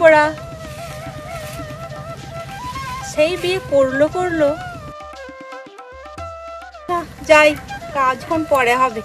পড়া, সেই বিয়ে করলো। যাই, কাজ এখন পরে হবে।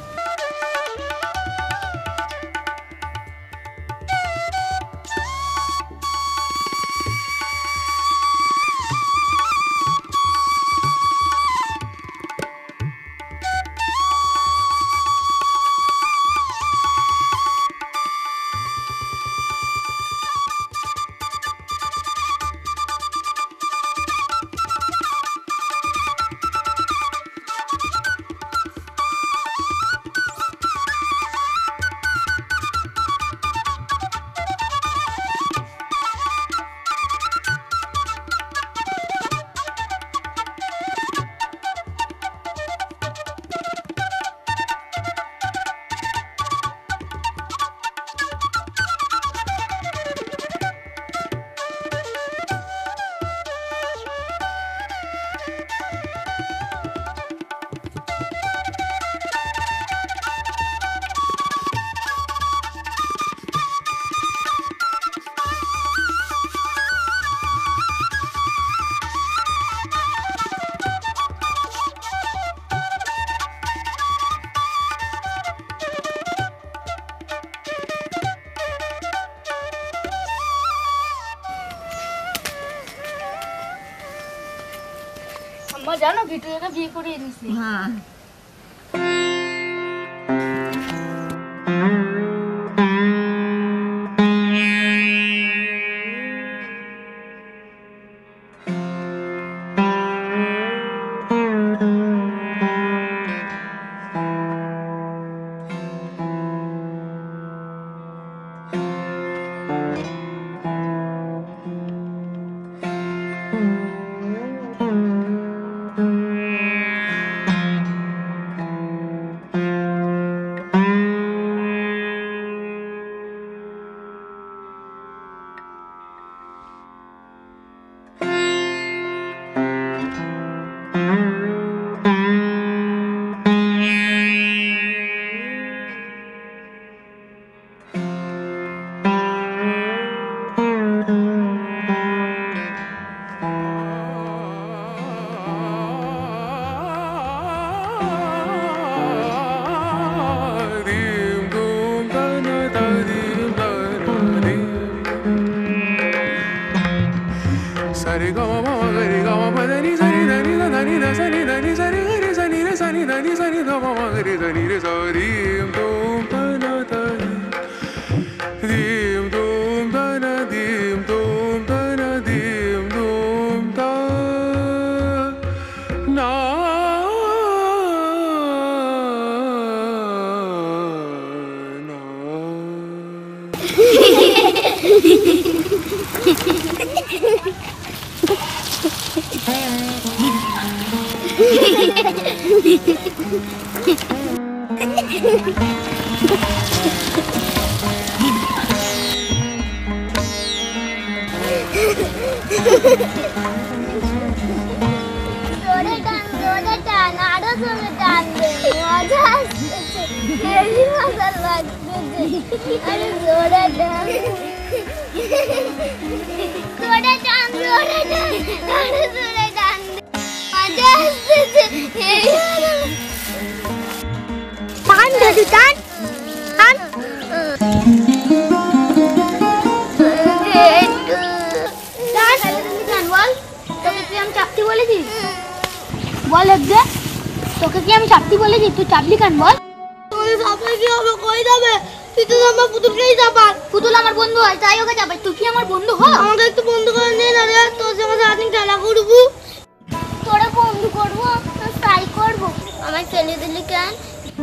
জানো ভিডিওটা বিয়ে করে এনেছি। হ্যাঁ তোকে কি আমি চাপতি বলেছি? তুই চাপলি কেন বল? পুতুল আমার বন্ধু হয় তাই ওকে চাপাই। তুই কি আমার বন্ধু হ? আমাকে একটু বন্ধু করে নে না রে, তোর সঙ্গে সারাদিন খেলা করবো। তোরা বন্ধু করবো তাই করবো। আমার ছেলে দিলি কেন?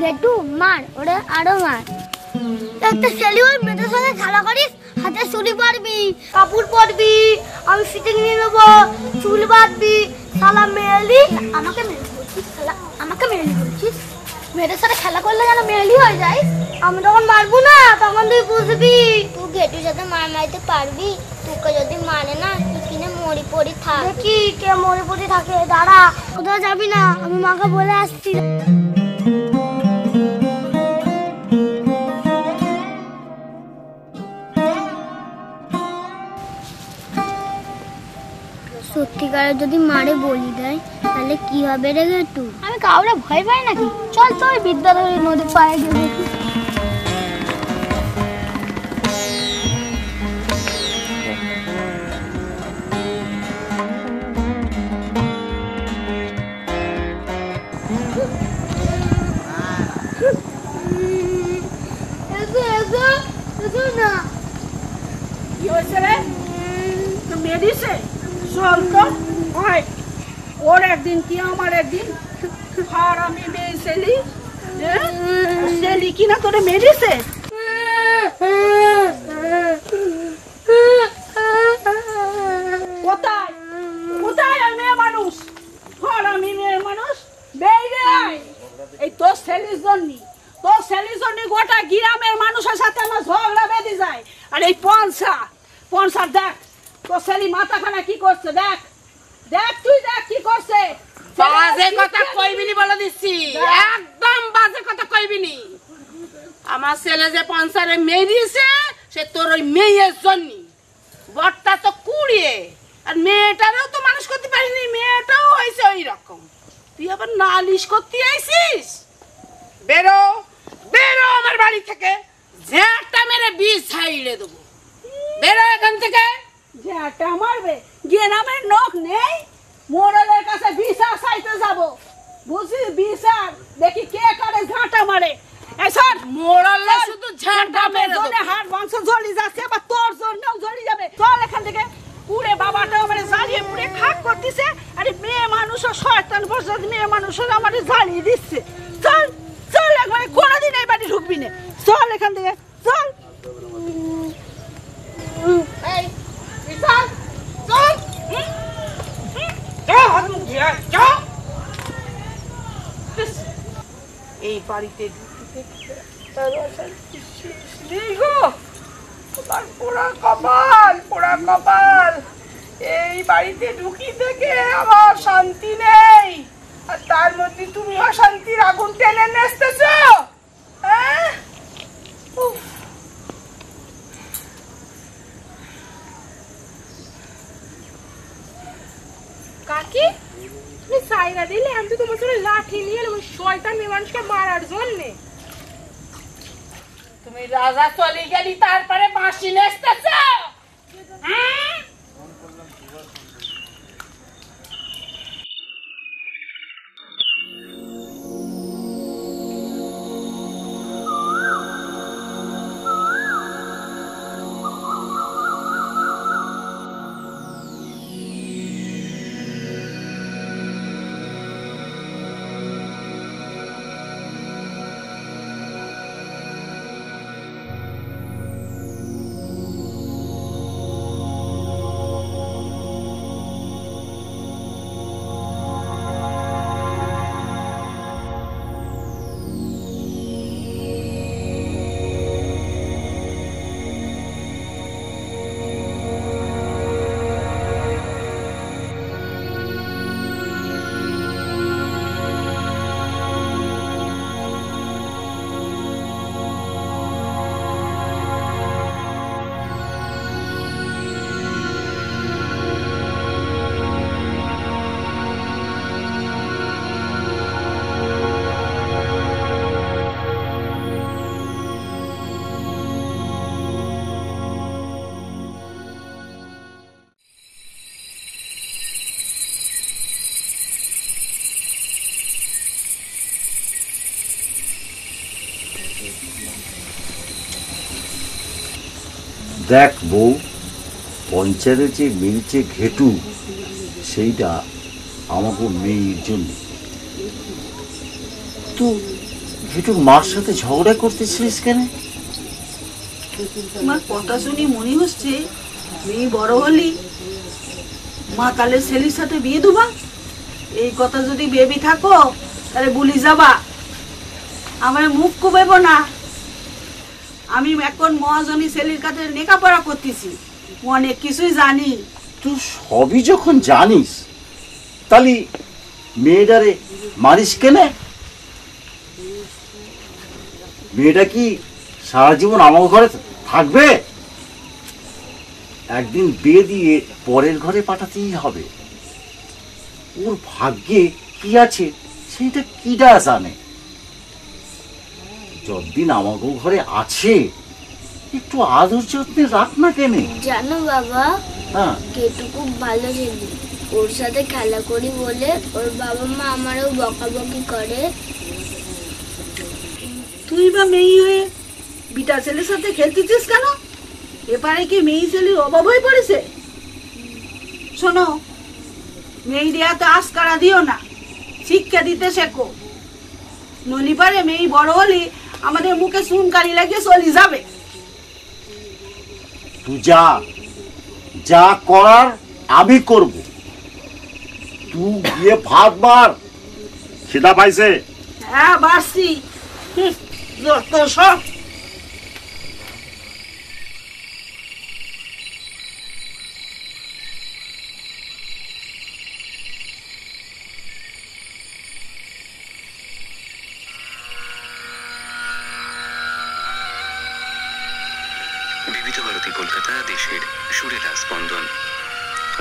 গেটু মার, ওরে আরো মার। একটা ছেলে ওই মেয়েদের সঙ্গে খেলা করিস, হাতে চুড়ি পারবি, কাপড় পরবি, আমি ফিটিং নিয়ে নেবো, চুল বাঁধবি, শালা মেয়েলি। আমাকে মেরে বলছিস? আমাকে মেরে বলছিস? মেয়েদের সাথে খেলা করলে যেন মেয়েলি হয়ে যায়। আমি যখন মারবো না তখন তুই বুঝবি। তুই গেটুর সাথে মার মারতে পারবি? তোকে যদি মানে না তুই কিনে মরি পড়ি থাক। দেখি কে মরে পড়ে থাকে। দাঁড়া, কোথাও যাবি না, আমি মাকে বলে আসছি। সত্যিকারে যদি মারে বলি দেয় তাহলে কি হবে রে গেটু? আমি কাউরে ভয় পাই নাকি? চল তো ওই বিদ্যাধরী নদীর পাড়ে গিয়ে দেখি। না কি হয়েছে রে? মেডিসে চল তো হয় ওর একদিন কি আমার একদিন আর আমি মেয়ে সেলি সেলি কিনা তোরে মেডিসে কোথায় কোথায় আর মেয়ে মানুষ আর আমি মেয়ে মানুষ বেরিয়ে আয়। এই তোর সেলির জন্য তোর সেলির জন্য গোটা গ্রামের মানুষের সাথে আমার ঝগড়া বেঁধে যায়। আর এই পনসা দেখ তোর সেলি মাথাখানা কি করছে, দেখ দেখ তুই দেখ কি করছে। বাজে কথা কইবিনি বলে দিচ্ছি, একদম বাজে কথা কইবিনি। আমার ছেলে যে পনসারে মেরিয়েছে সে তোর ওই মেয়ের জন্য। বটটা তো কুড়িয়ে আর মেয়েটারও তো মানুষ করতে পারিনি, মেয়েটাও হয়েছে ওই রকম। তুই আবার নালিশ করতে আইছিস? বেরো বেরো আমার বাড়ি থেকে, ঝেঁটা মেরে বিষ ছাইড়ে দেবো। বেরো এখান থেকে। ঝেঁটা মারবে? গ্রামের লোক নেই, মোড়লের কাছে বিচার চাইতে যাব বুঝছিস? বিচার দেখি কে কারে ঝাঁটা মারে। এসব মোড়ালে শুধু ঝাঁটা মেরে দেবো। হাড় মাংস জ্বলি যাচ্ছে, আবার তোর জন্যও জ্বলি যাবে। চল এখান থেকে। পুরে বাবাটা আমার জ্বালিয়ে পুড়ে খাক করতেছে। আরে মেয়ে মানুষও শয়তান বসে মেয়ে মানুষের আমার জ্বালিয়ে দিচ্ছে। চল চল একবারে কোনোদিন এই বাড়ি ঢুকবি না। চল এখান থেকে চল। এই বিশাল চল। এই বাড়িতে পোড়া কপাল এই বাড়িতে ঢুকি থেকে আমার শান্তি নেই, আর তার মধ্যে তুমি অশান্তির আগুন টেনে নেসতেছ। কাকি তুমি সাইরা দিলে, আমি তো তোমার সাথে লাঠি নিয়ে এলাম শয়তান মেয়ে মানুষকে মারার জন্যে। তুমি রাজা চলে গেলি তারপরে বাঁশি নেসতেছ? দেখ বউ, পঞ্চায়েতের যে মিলছে ঘেটু, সেইটা আমাকে মেয়ের জন্য। তো ঘেটুর মার সাথে ঝগড়া করতেছিলিস কেন? তোমার কথা শুনি মনে হচ্ছে মেয়ে বড় হলি মা কালের ছেলের সাথে বিয়ে দেবা। এই কথা যদি ভেবে থাকো তাহলে ভুলি যাবা, আমার মুখ কুবেব না। আমি এখন মহাজনী ছেলের কাছে লেখাপড়া করতেছি, অনেক কিছুই জানি। তুই সবই যখন জানিস তাহলে মেয়েটারে মারিস কেন? মেয়েটা কি সারা জীবন আমার ঘরে থাকবে? একদিন বিয়ে দিয়ে পরের ঘরে পাঠাতেই হবে। ওর ভাগ্যে কি আছে সেটা কিডা জানে। যতদিন আমাগো ঘরে আছে একটু আদর যত্নে রাখ না কেনে। জানো বাবা, হ্যাঁ, কেটু খুব ভালো ছেলে। ওর সাথে খেলা করি বলে ওর বাবা মা আমারও বকাবকি করে। তুই বা মেয়ে হয়ে বিটা ছেলের সাথে খেলতেছিস কেন? এপারে কি মেয়ে ছেলের অভাব হয়ে পড়েছে? শোনো, মেয়েরিয়া তো আস্কারা দিও না, শিক্ষা দিতে শেখো। নলি পারে মেয়ে বড় হলে আমাদের মুখে সুনকারি লাগিয়ে চলে যাবে। তুই যা, যা করার আমি করব। তুই গিয়ে ভাত বার, খিদা পাইছে। হ্যাঁ বাড়ছি, যত সব। বিবিধ ভারতী কলকাতা, দেশের সুরেলা স্পন্দন।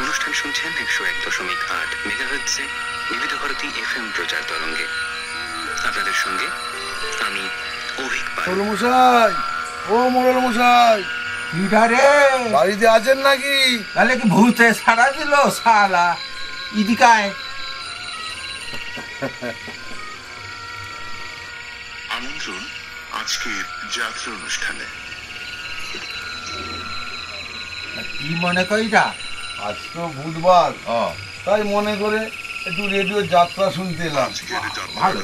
অনুষ্ঠান শুনছেন 101.8 মেগাহার্টজে বিবিধ ভারতী FM প্রচার তরঙ্গে। আপনাদের সঙ্গে আমি অভিক পাল। মশাই, ও মোড়ল মশাই, রে বাড়িতে আছেন নাকি? তাহলে কি ভূতে সারা দিল শালা? ইদিকায় আমন্ত্রণ আজকের যাত্রা অনুষ্ঠানে। কি মনে কইরা? আজ তো বুধবার, ও তাই মনে করে একটু রেডিও যাত্রা শুনতে এলাম। ভালো।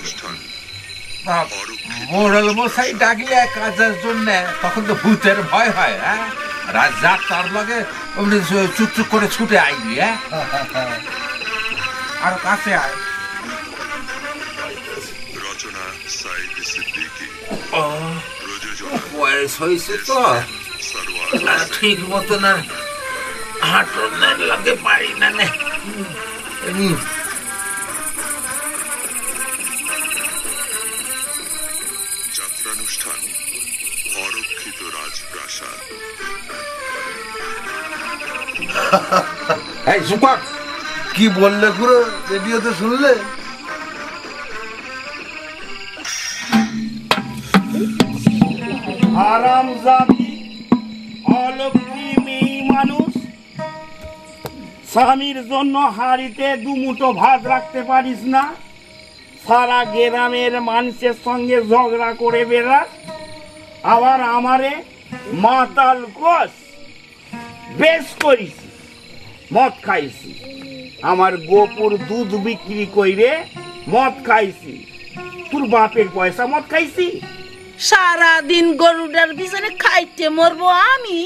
মোড়ল মশাই ডাকলে কাজের জন্য তখন তো ভূতের ভয় হয়। হ্যাঁ, রাত যাত্রার লগে চুপ চুপ করে ছুটে আইবি। হ্যাঁ, আর কাছে আয়। রচনা সাইদ সিদ্দিকী, ও বয়স হয়েছে তো ঠিক মতন আর হাঁটনের লাগে পারি না। যাত্রানুষ্ঠান অরক্ষিত রাজপ্রাসাদ। এই সুপার, কি বললে খুড়ো? রেডিওতে শুনলে? হারামজাদি অলক্ষী মেয়ে মানুষ, স্বামীর জন্য হাড়িতে দুমুঠো ভাত রাখতে পারিস না, সারা গ্রামের মানুষের সঙ্গে ঝগড়া করে বেড়াস, আবার আমারে মাতাল কোষ। বেশ করিস, মদ খাইছি, আমার গোপুর দুধ বিক্রি কইরে মদ খাইছি। তোর বাপের পয়সা মদ খাইছি? সারাদিন গরুটার পিছনে খাইতে মরবো আমি,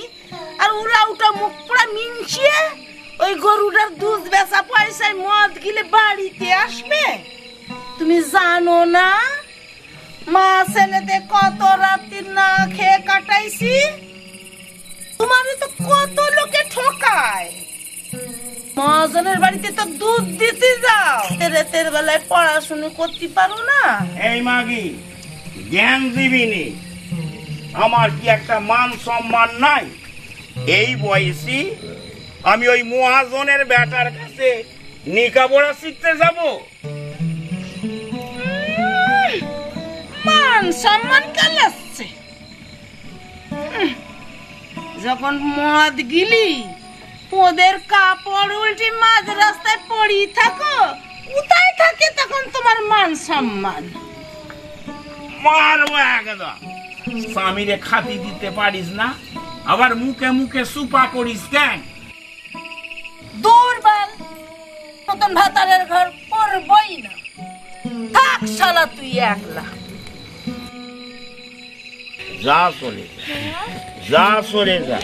আর ওরা ওটা মুখ পোড়া মিনছিয়ে ওই গরুটার দুধ বেচা পয়সায় মদ গিলে বাড়িতে আসবে। তুমি জানো না মা ছেলেতে কত রাত্রি না খেয়ে কাটাইছি? তোমার তো কত লোকে ঠকায়। মহাজনের বাড়িতে তো দুধ দিতে যাও, রাতের বেলায় পড়াশুনো করতে পারো না। এই মাগি, জ্ঞান দিবিনি, আমার কি একটা মান সম্মান নাই? এই বয়সী আমি ওই মহাজনের বেটার কাছে নিকাপড়া শিখতে যাব? মান সম্মান কালাচ্ছে। যখন মদ গিলি ওদের কাপড় উল্টে মাঝ রাস্তায় পড়ি থাকো, কোথায় থাকে তখন তোমার মান সম্মান? মারবো একদম। স্বামীরে খাতি দিতে পারিস না, আবার মুখে মুখে সুপা করিস কেন? দুর্বল নতুন ভাতারের ঘর করবই না। থাক শালা তুই একলা। যা চলে যা, সরে যা।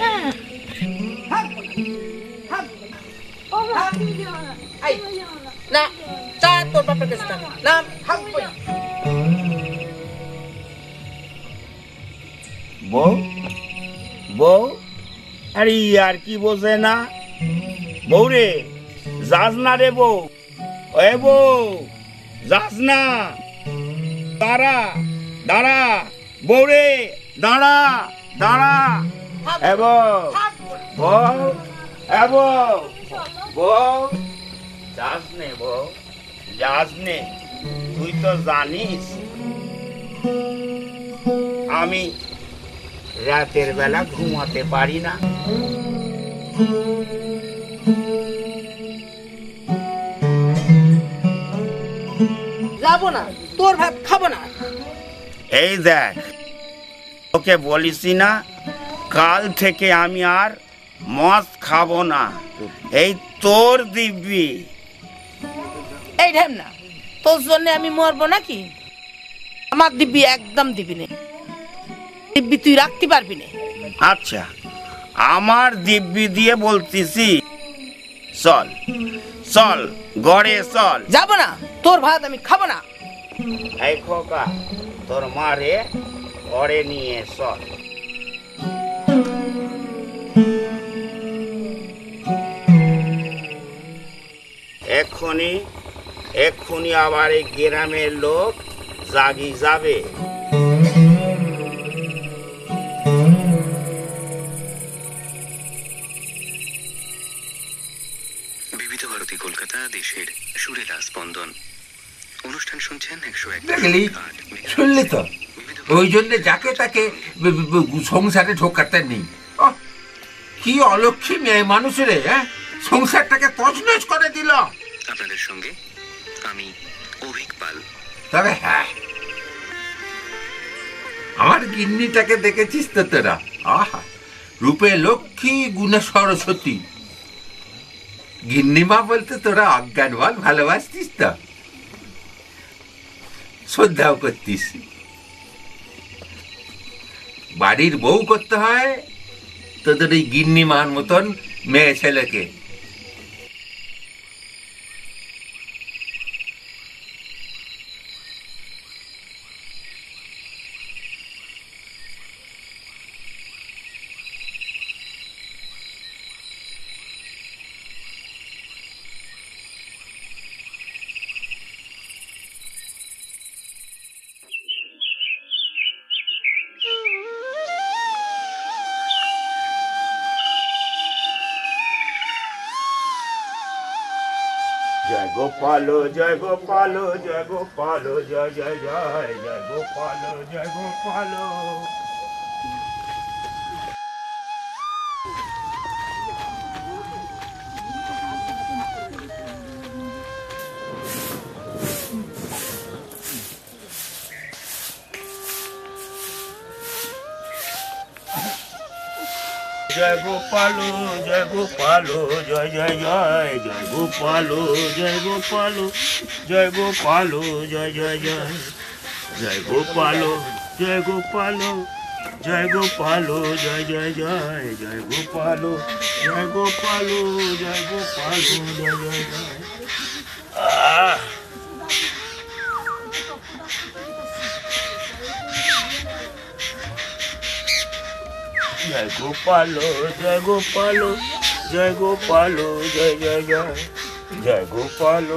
না চা তোর বাপের কাছে না, থাকবই। বউ বউ, আরে আর কি বোঝে না? বউ রে, যাস না রে বউ, এ বউ যাস না, দাঁড়া দাঁড়া, বউ রে দাঁড়া দাঁড়া। এ বউ বউ, এ বউ, বউ, যাস নে বউ, যাস নে। তুই তো জানিস আমি রাতের বেলা ঘুমাতে পারি না। যাবো না, তোর ভাত খাবো না। এই দেখ, ওকে বলিসি না কাল থেকে আমি আর মাছ খাবো না। এই তোর দিব্যি। এই ঢেম না, তোর জন্য আমি মরবো নাকি? আমার দিব্যি একদম দিবি না, দিব্যি তুই রাখতে পারবি না। আচ্ছা, আমার দিব্যি দিয়ে বলতেছি, চল চল ঘরে চল। যাবো না, তোর ভাত আমি খাবো না। এই খোকা, তোর মারে ঘরে নিয়ে চল। এক্ষুনি আবার এই গ্রামের লোক জাগি যাবে। বিবিধ ভারতী কলকাতা, দেশের সুরেলা স্পন্দন। অনুষ্ঠান শুনছেন 101। দেখলি, শুনলি তো? ওই জন্য যাকে তাকে সংসারে ঢোকাতে নেই। কি অলক্ষী মেয়ে মানুষের, হ্যাঁ, সংসারটাকে তছনছ করে দিল। আপনাদের সঙ্গে আমি অভিক পাল। তবে হ্যাঁ, আমার গিন্নিটাকে দেখেছিস তো তোরা? আহা, রূপে লক্ষ্মী, গুণে সরস্বতী। গিন্নিমা বলতে তোরা অজ্ঞান বল ভালোবাসতিস তো, শ্রদ্ধাও করতিস। বাড়ির বউ করতে হয় তোদের এই গিন্নিমার মতন মেয়ে ছেলেকে। জয় গোপাল, জয় গোপাল, জয় গোপাল, জয় জয় জয়, জয় গোপাল, জয় গোপাল। জয় গোপাল, জয় গোপাল, জয় জয় জয়, জয় গোপাল, জয় গোপাল, জয় গোপাল, জয় জয় জয়, জয় গোপাল, জয় গোপাল, জয় গোপাল, জয় জয় জয়, জয় গোপাল, জয় গোপাল, জয় গোপাল, জয় জয় জয়। জয় গোপাল, জয় গোপাল, জয় গোপাল, জয় জয় জয়, জয় গোপাল,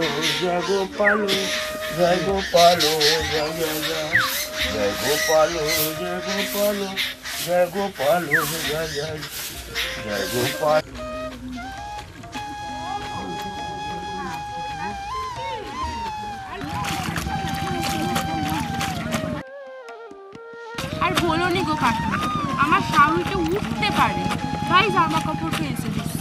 জয় গোপাল, জয় গোপাল, জয় জয় জয়, জয় গোপাল, জয় গোপাল, জয় গোপাল, জয় জয়, জয় গোপাল। আর বলো নি গো কাকু, আমার স্বামীকে উঠতে পারে, তাই জামা কাপড় ফেলছে দিচ্ছি।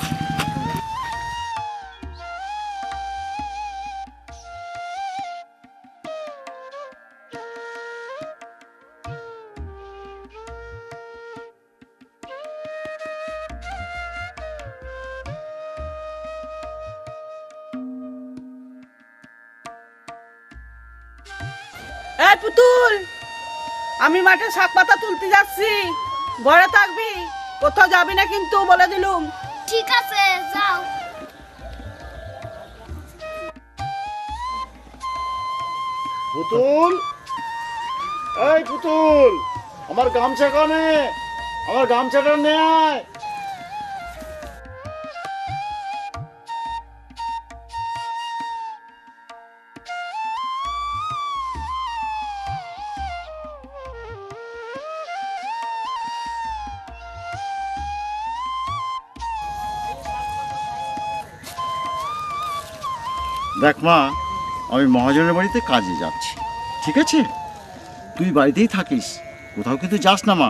এই পুতুল, আমি মাঠে শাক পাতা তুলতে যাচ্ছি, ঘরে থাকবি, কোথাও যাবি না কিন্তু, বলে দিলুম। ঠিক আছে, যাও। পুতুল, এই পুতুল, আমার গামছা কানে, আমার গামছাটা নে আয়। দেখ মা, আমি মহাজনের বাড়িতে কাজে যাচ্ছি, ঠিক আছে? তুই বাড়িতেই থাকিস, কোথাও কিন্তু যাস না মা।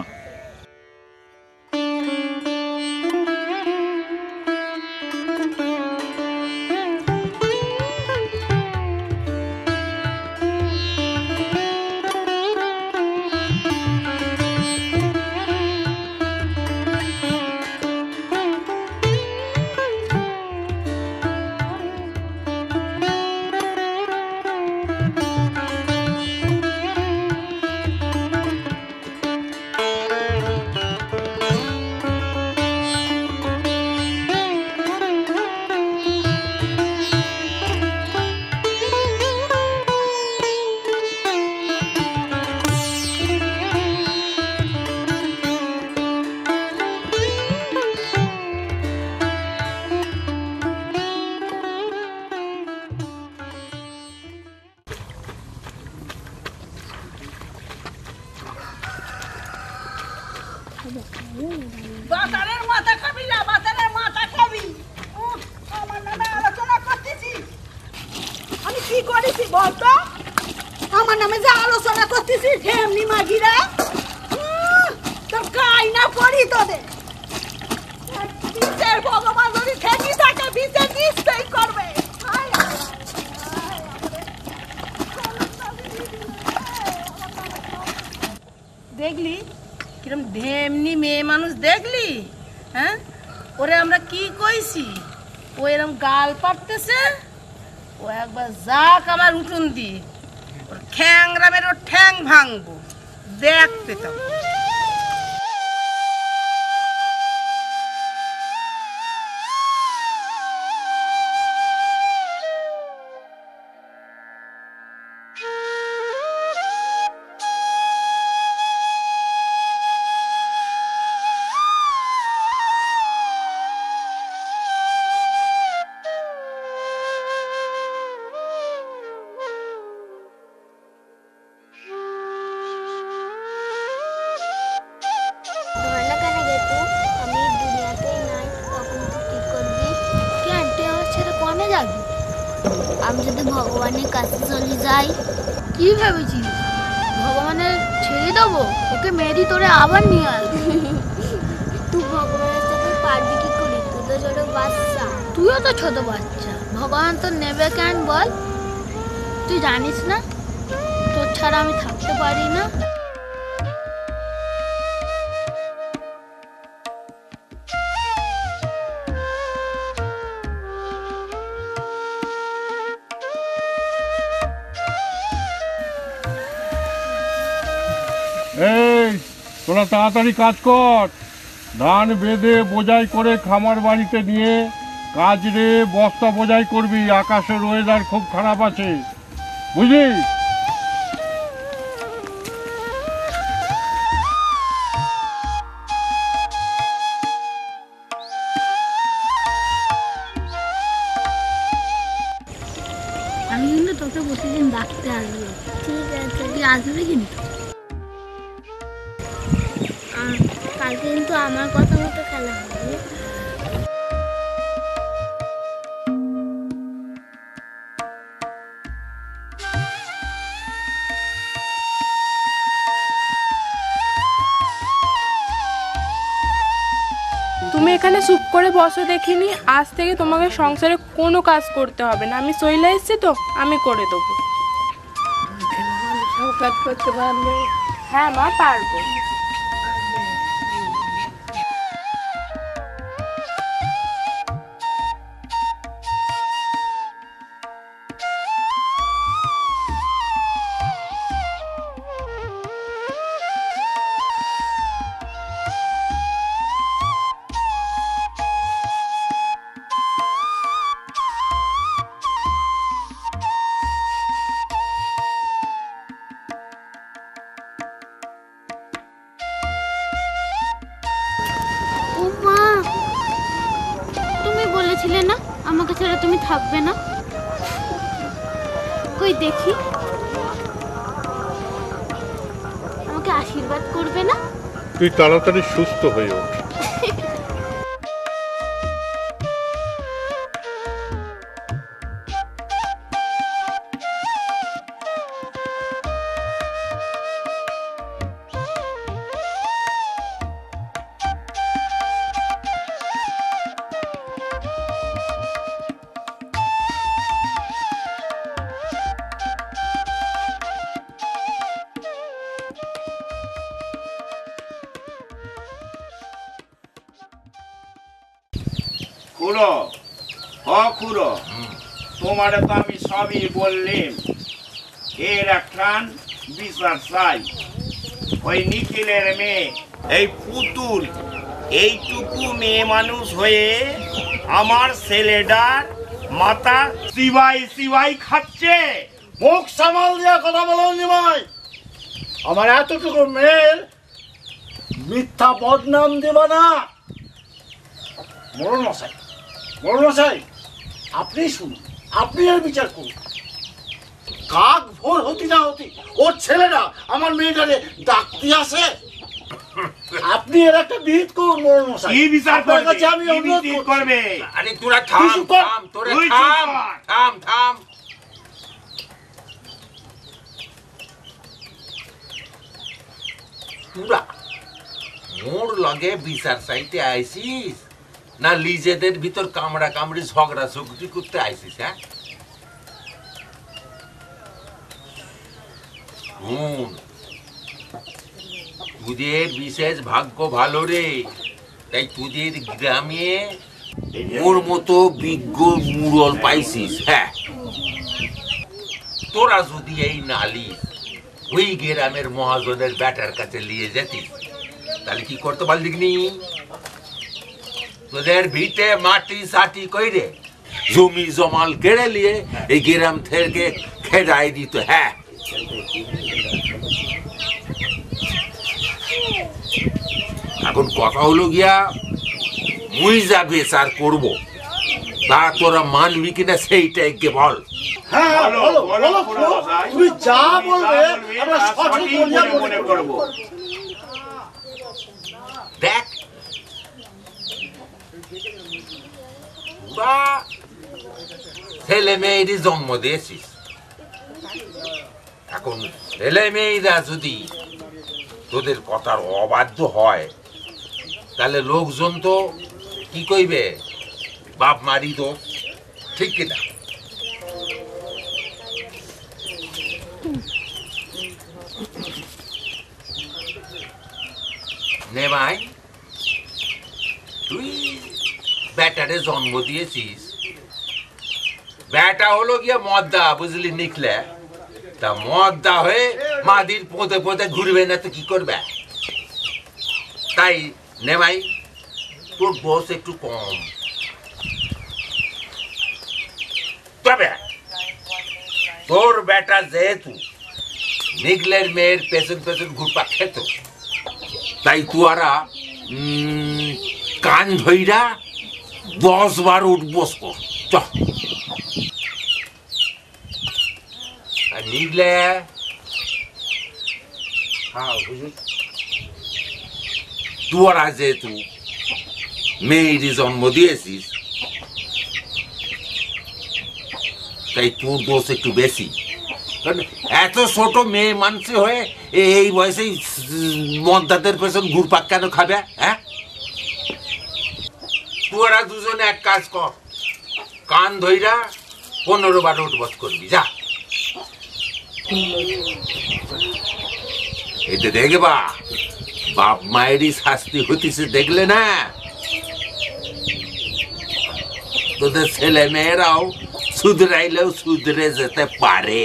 বাতানের মাথা খাবি না, বাতানের মাথা খাবি। আমার নামে আলোচনা করতেছি, আমি কি করেছি বলতো? আমার নামে যে আলোচনা করতেছি এমনি মাগিরা, তোর কাই না পড়ি তোদের। বিচার ভগবান যদি ঠেকি থাকে বিচার নিশ্চয়ই করবে। দেখলি কিরম ঢেমনি মেয়ে মানুষ, দেখলি? হ্যাঁ, ওরে আমরা কি কইছি? ও এরম গাল পাড়তেছে, ও একবার যাক আমার উঠুন দি, ওর ঠ্যাংরামের ওর ঠ্যাং ভাঙবো, দেখতে তো। আমি যদি ভগবানের কাছে চলে যাই। কি ভেবেছিস ভগবানের ছেড়ে দেবো? ওকে মেরি তোরে আবার নিয়ে আসবো। তুই ভগবানের সাথে পারবি কি করি? তুই তো ছোট বাচ্চা। তুইও তো ছোট বাচ্চা, ভগবান তো নেবে কেন বল? তুই জানিস না তোর ছাড়া আমি থাকতে পারি না? এই তোরা তাড়াতাড়ি কাজ কর, ধান বেঁধে বোঝাই করে খামার বাড়িতে নিয়ে কাজ রে বস্তা বোঝাই করবি। আকাশের ওয়েদার খুব খারাপ আছে, বুঝলি? আমি কিন্তু তোকে প্রতিদিন ডাকতে আসবো, ঠিক আছে? তুই আসবি কিন্তু। কালকে কিন্তু আমার কথা মতো খেলা হবে। তুমি এখানে চুপ করে বসো দেখিনি, আজ থেকে তোমাকে সংসারে কোনো কাজ করতে হবে না। আমি চলে এসেছি তো, আমি করে দেবো। সব কাজ করতে পারবে? হ্যাঁ মা, পারবো। বলেছিলে না আমাকে ছেড়ে তুমি থাকবে না? কই দেখি, আমাকে আশীর্বাদ করবে না? তুই তাড়াতাড়ি সুস্থ হয়ে ওঠ। খুড়ো ও খুড়ো, তোমারে তো আমি সবই বললাম, এর একখান বিচার চাই। ওই নিখিলের মেয়ে এই পুতুল এইটুকু মেয়ে মানুষ হয়ে আমার ছেলেটার মাথা সিবাই সিবাই খাচ্ছে। মুখ সামাল দিয়ে কথা বলো নিমাই। আমার এতটুকু মেয়ের মিথ্যা বদনাম দেবা না। মোড়ল মশাই, মোড়ল মশাই, আপনি শুনুন, আপনি এর বিচার করুন। কাক ভোর হতি না হতি ওর ছেলেরা আমার মেয়েটারে ডাকতে আসে। আপনি এর একটা বিহিত করুন মোড়ল মশাই। কি বিচার আপনার করবে? কাছে আমি কি অনুরোধ বিচার করছি। করবে? আরে তোরা থাম থাম, তোরা থাম থাম থাম। তোরা মোর লগে বিচার চাইতে আইসিস না নিজেদের ভিতর কামড়া কামড়ি ঝগড়া ঝগড়ি করতে আইসিস? হ্যাঁ, তোদের বিশেষ ভাগ্য ভালো রে, তাই তোদের গ্রামে মোর মতো বিজ্ঞ মুরল পাইছিস। হ্যাঁ, তোরা যদি এই নালি ওই গ্রামের মহাজনের ব্যাটার কাছে নিয়ে যেতিস, তাহলে কি করতে পারলিনি? তোদের ভিটে মাটি সাটি কইরে জমি জমাল কেড়ে নিয়ে এই গ্রাম থেকে খেদাই দিত। হ্যাঁ, এখন কথা হলো গিয়া মুই যা বিচার করবো তা তোরা মানবি কিনা সেইটাই কে বল। হ্যাঁ, বলো বলো, তুমি যা বলবে আমরা সঠিক মনে করব। দেখ, তোরা ছেলে মেয়েরই জন্ম দিয়েছিস, এখন ছেলে মেয়েরা যদি তোদের কথার অবাধ্য হয় তাহলে লোকজন তো কি কইবে, বাপ মারি তো, ঠিক কিনা? নে ভাই, তুই বেটারে জন্ম দিয়েছিস, বেটা হলো গিয়ে মদ্দা, বুঝলি নিকলে, তা মদ্দা হয়ে মাদির পোঁতে পোঁতে ঘুরবে না তো কি করবে? তাই নে ভাই, তোর বয়স একটু কম, তবে তোর বেটা যেহেতু নিগলের মেয়ের পেছন পেছন ঘুরপা খেত, তাই তুয়ারা কান ধইরা 10 বার উঠবস কর। নিগলে তুয়ারা যেহেতু মেয়েরই জন্ম দিয়েছিস, তাই তোর দোষ একটু বেশি। এত ছোট মেয়ে মানুষ হয়ে এই বয়সে মদ্দাদের পেছন ঘুরপাক কেন খাবে? হ্যাঁ, তোরা দুজনে এক কাজ কর, কান ধইরা 15 বার উঠবস করবি, যা। এতে দেখবা বাপ মায়েরই শাস্তি হতিছে, দেখলে না? তোদের ছেলে মেয়েরাও শুধরাইলেও শুধরে যেতে পারে।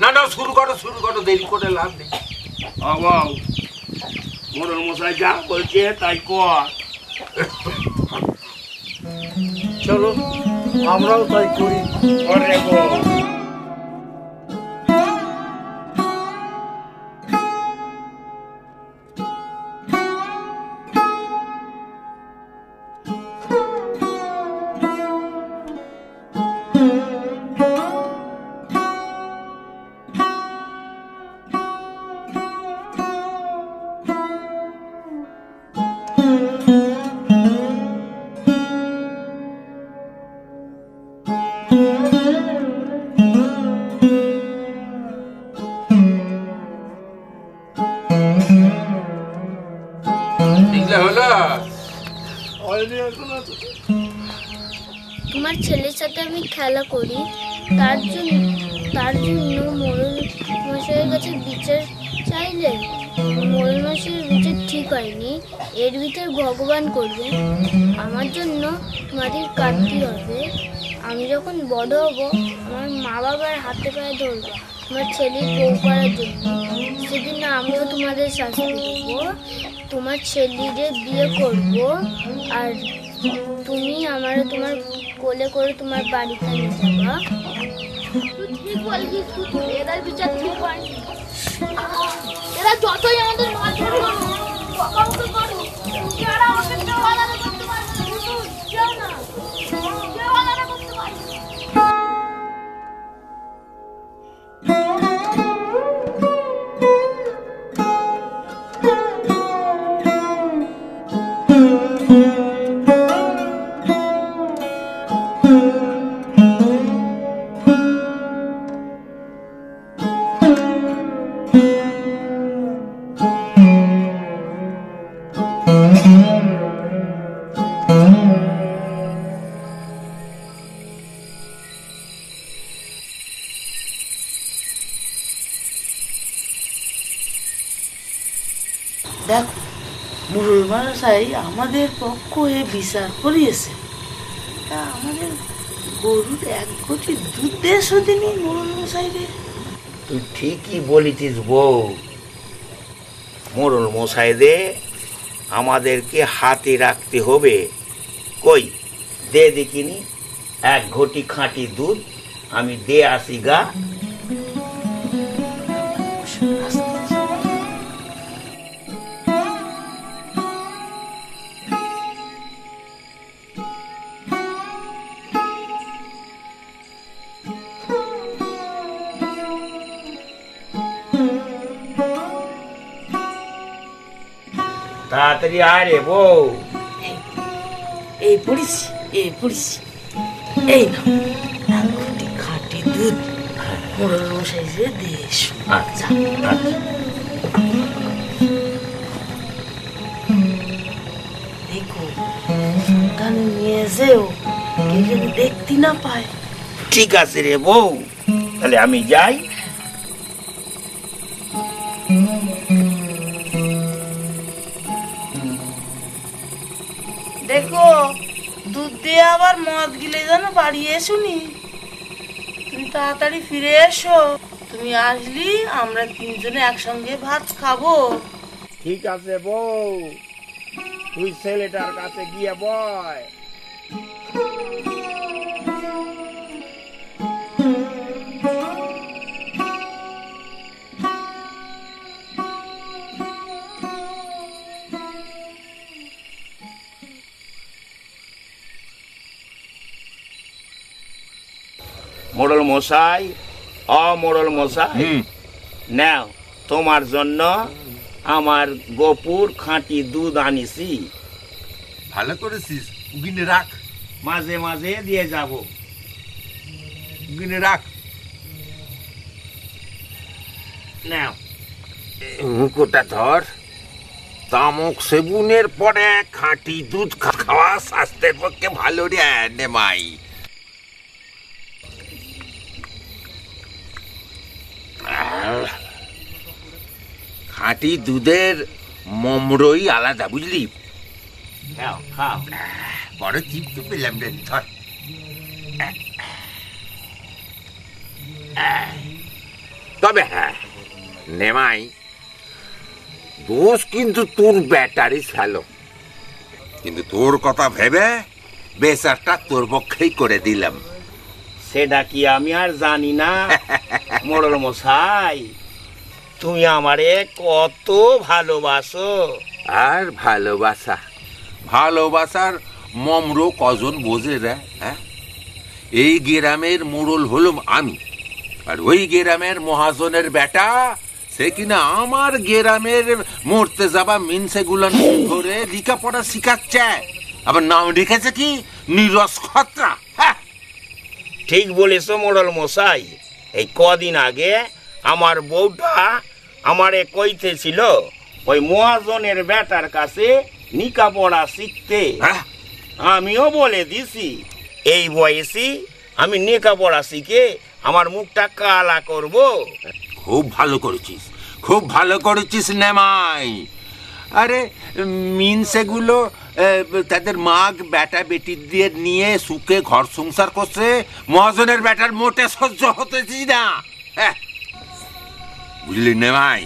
না না, শুরু করো, দেরি করে লাভ নেই। মোড়ল মশাই যা বলছে তাই কর। চলো আমরাও তাই করি। তোমার ছেলের সাথে আমি খেলা করি, তার জন্য মোড়ল মশাইয়ের কাছে বিচার চাইলে মোড়ল মাসির বিচার ঠিক হয়নি, এর ভিতর ভগবান করবে। আমার জন্য তোমাদের কাঁদতে হবে। আমি যখন বড় হব আমার মা বাবার হাতে পায়ে ধরবো তোমার ছেলের বউ করার জন্য। সেদিন আমিও তোমাদের শাস্তি দেবো, তোমার ছেলেদের বিয়ে করব, আর তুমি আমার তোমার কোলে করে তোমার বাড়িতে নিয়ে যাবা। তুই ঠিক বলছিস, এদের বিচার ঠিক হয়নি। এরা যতই আমাদের মারধর করুক, বকাবকি করুক, এরা আমাকে কেউ আলাদা করতে পারবে না। কেউ না, কেউ আলাদা করতে পারবে না। দেখো মুরুল মশাই আমাদের পক্ষ হয়ে বিচার করিয়েছে, তা আমাদের গরুর এক ঘটি দুধ দিয়ে শুধিনি মুরুল মশাই রে। তুই ঠিকই বলেছিস বউ। মোড়ল মশাই দে আমাদেরকে হাতে রাখতে হবে। কই দে দেখিনি এক ঘটি খাঁটি দুধ, আমি দে আসি গা। তাড়াতাড়ি আয় রে বউ। এই পড়িছি, এই পড়িছি, এই না খাঁটি দুধ মোড়ল মশাই যে দেশ। আচ্ছা দেখো গান নিয়ে যেও, কে যেন দেখতে না পায়। ঠিক আছে রে বউ, তাহলে আমি যাই। দেখো দুধ দিয়ে আবার মদ গিলে যেন বাড়ি এসুনি। তুমি তাড়াতাড়ি ফিরে এসো, তুমি আসলি আমরা তিনজনে একসঙ্গে ভাত খাবো। ঠিক আছে বউ, তুই ছেলেটার কাছে গিয়ে বয়। মোড়ল মশাই, মোড়ল মশাই, নাও তোমার জন্য আমার গোপুর খাঁটি দুধ আনিছি। ভালো করেছিস, উগিনে রাখ, মাঝে মাঝে দিয়ে যাব। উগিনে রাখ। নাও মুখটা ধর। তামক সেবুনের পরে খাঁটি দুধ খাওয়া স্বাস্থ্যের পক্ষে ভালো রে নেমাই। খাঁটি দুধের মমরই আলাদা, বুঝলি? খাও খাও, বড় তৃপ্তি পেলাম রে। ধর। তবে হ্যাঁ নেমাই, দোষ কিন্তু তোর ব্যাটারি ফেলো, কিন্তু তোর কথা ভেবে বেচারটা তোর পক্ষেই করে দিলাম। সেটা কি আমি আর জানি না মোড়ল মশাই, তুমি আমারে কত ভালোবাসো। আর ভালোবাসা, ভালোবাসার মমর কজন বোঝে রে? হ্যাঁ, এই গ্রামের মোড়ল হলুম আমি, আর ওই গ্রামের মহাজনের বেটা সে কিনা আমার গ্রামের মরতে যাবা মিনসে গুলান ধরে লেখাপড়া শিখাচ্ছে, আবার নাম রেখেছে কি নিরস খতরা। ঠিক বলেছ মোড়ল মশাই। এই কদিন আগে আমার বউটা আমারে কইতেছিল ওই মহাজনের বেটার কাছে লেখাপড়া শিখতে। আমিও বলে দিছি এই বয়সী আমি লেখাপড়া শিখে আমার মুখটা কালা করব। খুব ভালো করেছিস, খুব ভালো করেছিস নেমাই। আরে মিনসেগুলো তাদের মাগ বেটা বেটি দিয়ে নিয়ে সুখে ঘর সংসার করছে, মহাজনের বেটার মোটে সহ্য হতেছি না। বুঝলি নেমাই,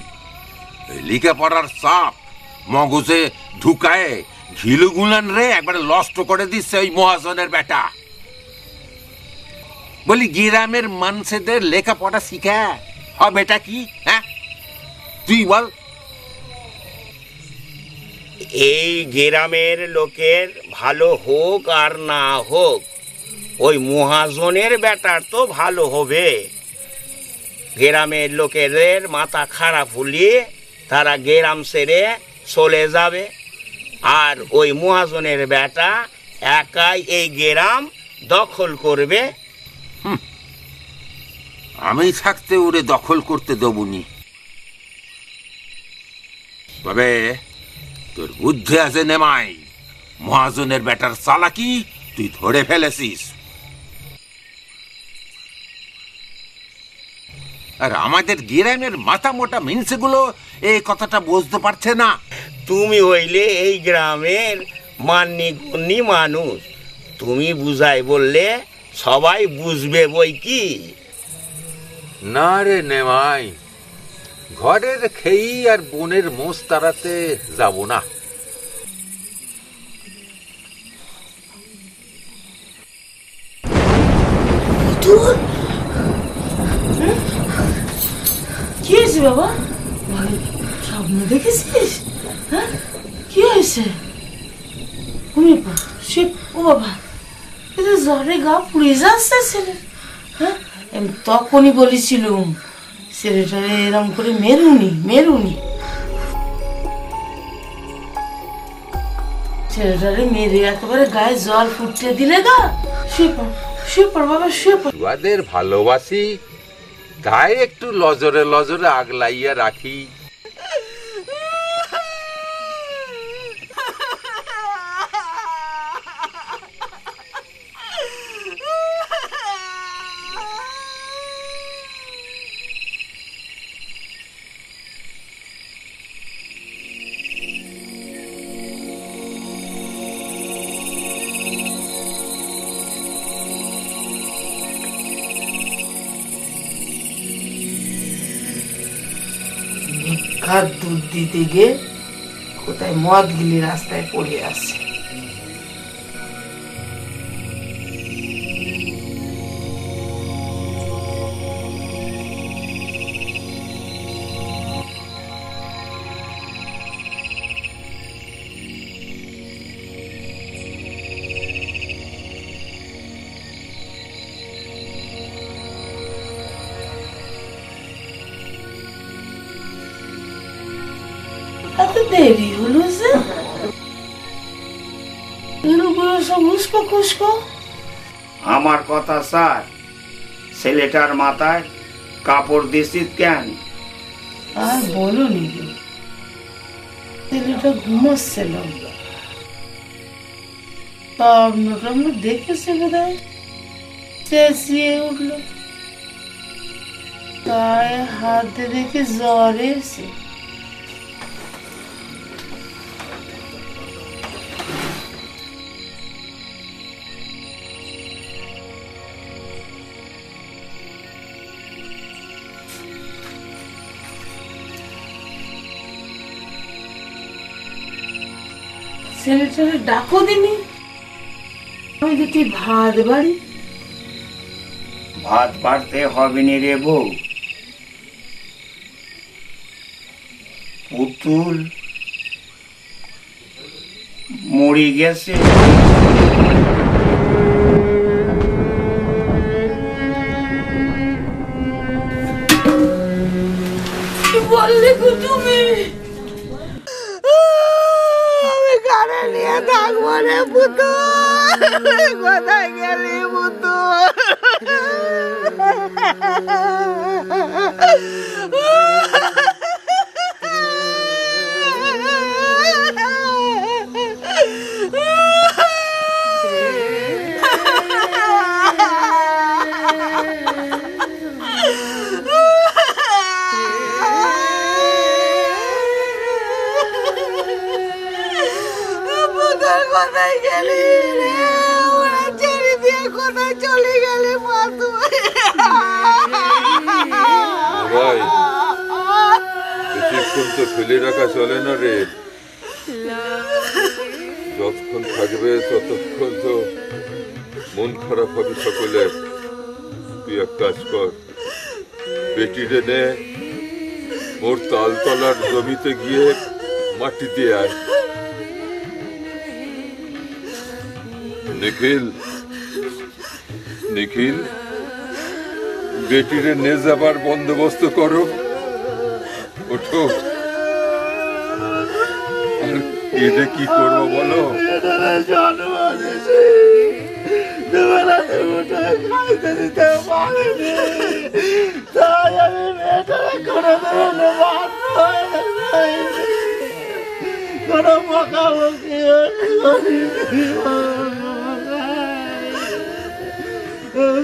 লিখে পড়ার চাপ মগজে ঢুকায় ঘিলু গুলান রে একবারে নষ্ট করে দিচ্ছে ওই মহাজনের বেটা। বলি গ্রামের মানুষদের লেখাপড়া শিখা হবেটা কি? হ্যাঁ তুই বল। এই গ্রামের লোকের ভালো হোক আর না হোক, ওই মহাজনের বেটার তো ভালো হবে। গ্রামের লোকেদের মাথা খারাপ হলে তারা গ্রাম ছেড়ে চলে যাবে, আর ওই মহাজনের বেটা একাই এই গ্রাম দখল করবে। আমি থাকতে ওরে দখল করতে দেবনি। তবে তোর বুদ্ধি আছে নেমাই, মহাজনের বেটার চালাকি তুই ধরে ফেলেছিস। আর আমাদের গ্রামের মাথা মোটা মিনসেগুলো এই কথাটা বুঝতে পারছে না। তুমি হইলে এই গ্রামের মান্যগণ্য মানুষ, তুমি বুঝাই বললে সবাই বুঝবে বই কি। না রে নেমাই, ঘরের খেই আর বোনের মোষ তাড়াতে যাব না। কি হয়েছে বাবা? স্বপ্ন দেখেছিস? হ্যাঁ কি হয়েছে? ও বাবা, এটা জ্বরে গা পুড়ে যাচ্ছে ছেলে। হ্যাঁ আমি তখনই বলেছিলুম ছেলেটারে এরম করে মেরুনি। ছেলেটারে মেরে একেবারে গায়ে জল ফুটতে দিলে গা। শুয়ে পড় বাবা, শুয়ে পড়। তোদের ভালোবাসি তাই একটু লজরে লজরে আগলাইয়া রাখি। দুধ দিতে গিয়ে কোথায় মদ গিলি রাস্তায় পড়ে আছে। দেরি হলো যে সব উস্কো। আমার কথা স্যার, ছেলেটার মাথায় কাপড় দিছিস কেন? আর বলো নি, ছেলেটা ঘুমাচ্ছিল, স্বপ্ন দেখেছে বোধহয়, চেঁচিয়ে উঠলো, গায়ে হাত দেখে জ্বর এসে। ছেলেটারে ডাকো দিনি, আমি দেখি ভাত বাড়ি। ভাত বাড়তে হবে নি রে বউ, পুতুল মরি গেছে। কি বললে গো তুমি? কারে নিয়ে থাকবো রে পুতুল, কোথায় গেলি পুতুল? কোথায় চলে গেলে মা তুমি? ভাই বেশিক্ষণ তো ফেলে রাখা চলে না রে, যতক্ষণ থাকবে ততক্ষণ তো মন খারাপ হবে সকলের। তুই এক কাজ কর, বেটিরে নে, ওর তালতলার জমিতে গিয়ে মাটি দিয়ে আয়। নিখিল, নিখিল, বেটিরে নে যাবার বন্দোবস্ত করো। ওঠো। আর এতে কি করবো বলো? তাই আমি মেয়েটাকে কোনো বকাবকি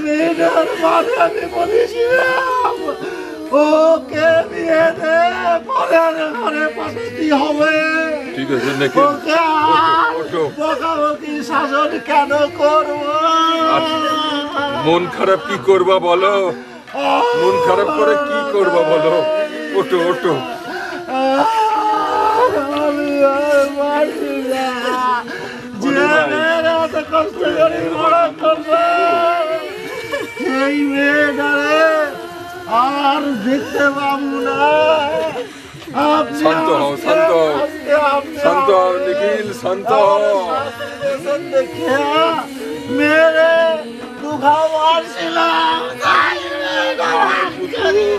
মেয়েটার মানে আমি বলেছিলাম ওকে বিয়ে দে, পরে ঘরে পাঠাতে হবে। ঠিক আছে নাকি? বকাবকি শাসন কেন করবো? মন খারাপ কি করবা বলো? মন খারাপ করে কি করবা বলো? ওঠো ওঠো। কষ্ট করে বড় করবে সেই মেয়েটারে আর দেখতে পাবো না। শান্ত হও, শান্ত হও, শান্ত হও নিখিল, শান্ত হও। দেখে মেরে দুঃখা মারছিলাম,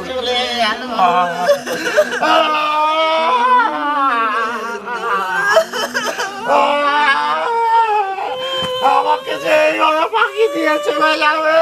চলে গেল। আমাকে যে এইভাবে ফাঁকি দিয়ে চলে যাবে।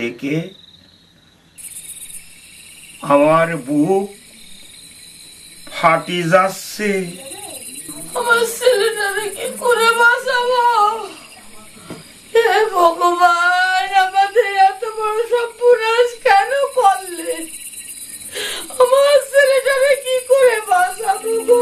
দেখে আমার বুক ফাটি যাচ্ছে। আমার ছেলেটাকে কি করে বাঁচাবো? হে ভগবান, আমাদের এত বড় সর্বনাশ কেন করলে? আমার ছেলেটাকে কি করে বাঁচাবো গো?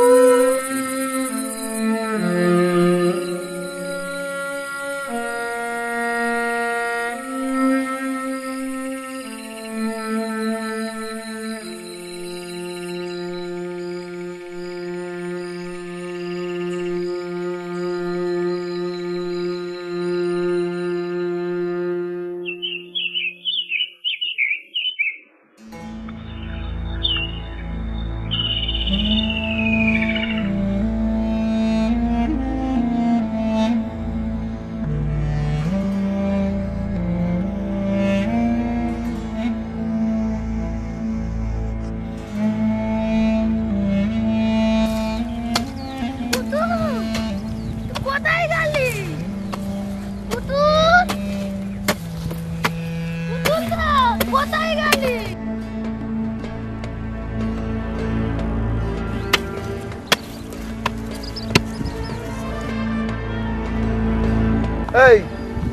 এই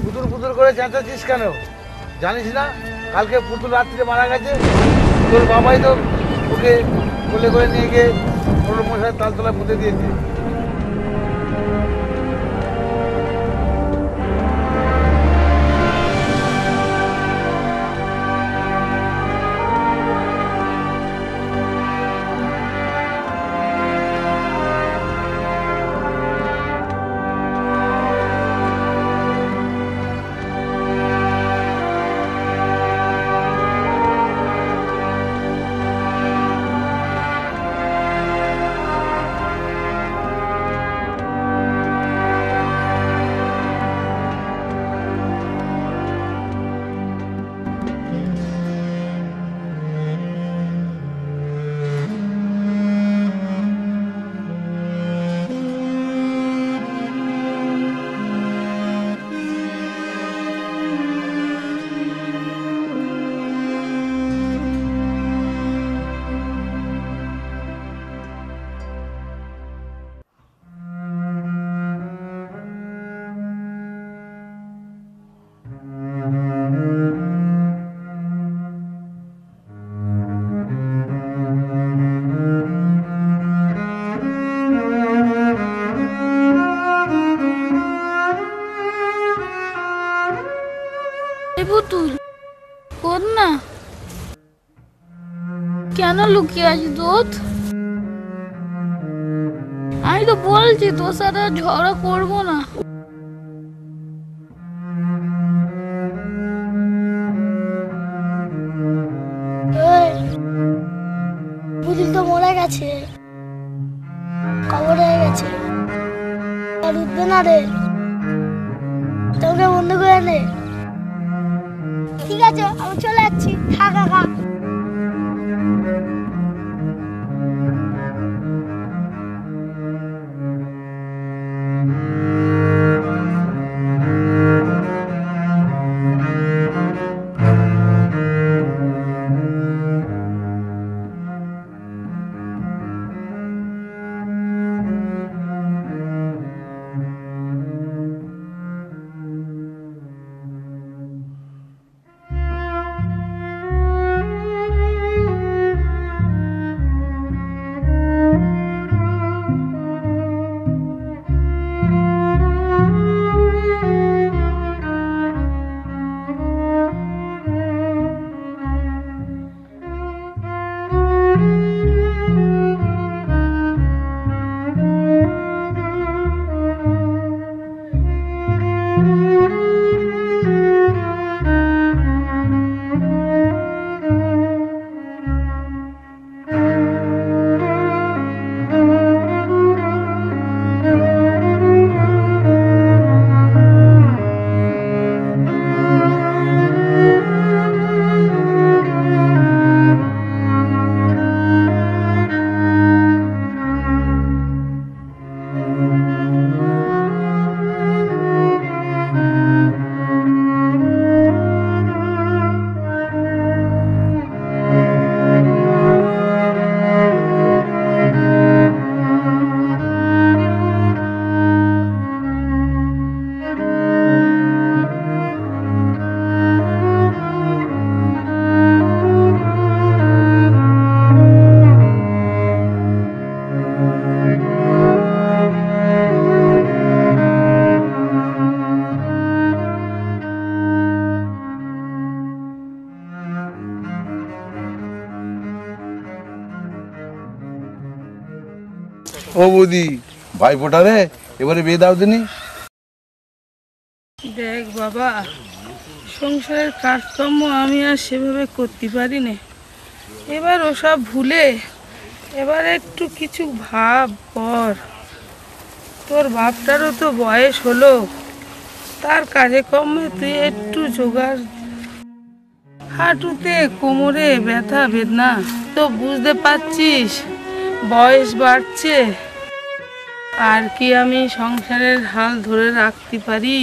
পুতুল পুতুল করে চেঁচাচ্ছিস কেন? জানিস না কালকে পুতুল রাত্রিরে মারা গেছে? তোর বাবাই তো ওকে কোলে করে নিয়ে গিয়ে বড় মশাই তালতলায় পুঁতে দিয়েছে। পুতুল কর না, কেন লুকিয়ে আছিস দোত? আমি তো বলছি তোর সাথে ঝগড়া করবো না। পুতুল তো মরে গেছে, কবর হয়ে গেছে, আর উঠবে না রে, তোকে বন্ধ করে নে। ঠিক আছে আমি চলে যাচ্ছি, খা খা খা। ও বৌদি, ভাইফোঁটা রে এবারে বিয়ে দাও দিনি। দেখ বাবা, সংসারের কাজকর্ম আমি আর সেভাবে করতে পারি না। এবার ওসব ভুলে এবার একটু কিছু ভাব কর। তোর বাপটারও তো বয়স হলো, তার কাজে কর্মে তুই একটু জোগাড়। হাঁটুতে কোমরে ব্যথা বেদনা তো বুঝতে পারছিস, বয়স বাড়ছে। আর কি আমি সংসারের হাল ধরে রাখতে পারি?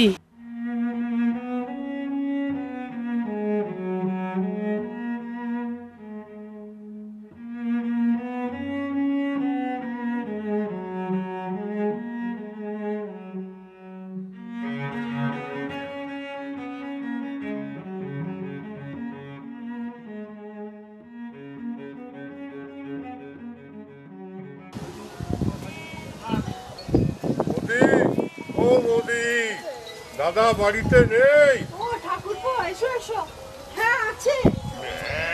বৌদি, দাদা বাড়িতে নেই? ও ঠাকুরপো, এসো এসো। হ্যাঁ আছে।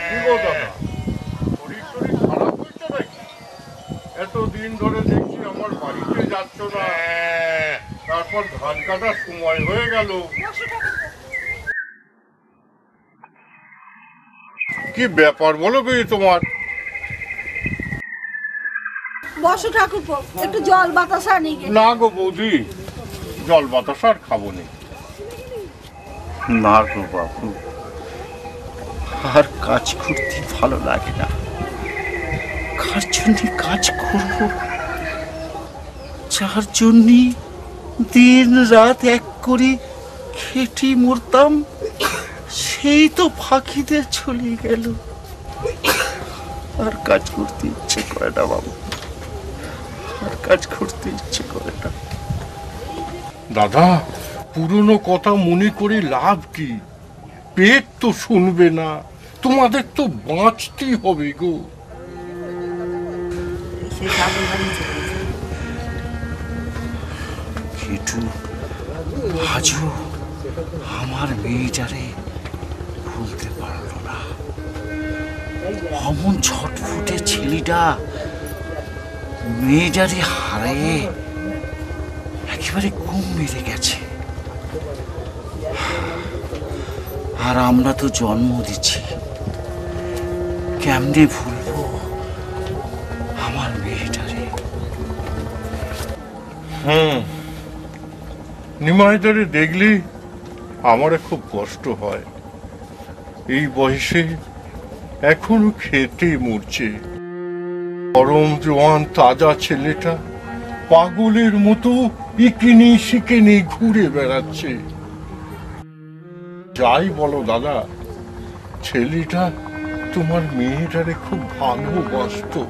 কি গো দাদা, শরীর টরীর খারাপ হয়েছে নাকি? এতদিন ধরে দেখছি আমার বাড়িতে যাচ্ছ না, তারপর ধান কাটার সময় হয়ে গেল। কি ব্যাপার বলো কি তোমার? বসো ঠাকুরপো, একটু জল বাতাসা নিয়ে। না গো বৌদি, জল বাতাস আর খাবো নি। না গো বাবু, আর কাজ করতে ভালো লাগে না। কার জন্য কাজ করব, যার জন্য দিন রাত এক করে খেটি মরতাম, সেই তো ফাঁকিতে চলে গেল। আর কাজ করতে ইচ্ছে করে না বাবু, আর কাজ করতে ইচ্ছে করে না। দাদা, পুরনো কথা মনে করে লাভ কি? পেট তো শুনবে না, তোমাদের তো বাঁচতেই হবে গো। কেটু আজও আমার মেয়েটারে ভুলতে পারলো না। অমন ছটফুটে ছেলেটা মেয়েটারে হারিয়ে একেবারে ঘুম মেরে গেছে। আর আমরা তো জন্ম দিচ্ছি, কেমনে ভুলবো আমার মেয়েটারে? নিমাইদারে দেখলি আমার খুব কষ্ট হয়। এই বয়সে এখনো খেতে মরছে। গরম জোয়ান তাজা ছেলেটা পাগলের মতো ইকিনি শিকেনি ঘুরে বেড়াচ্ছে। যাই বলো দাদা, ছেলেটা তোমার মেয়েটারে খুব ভালোবাসতো।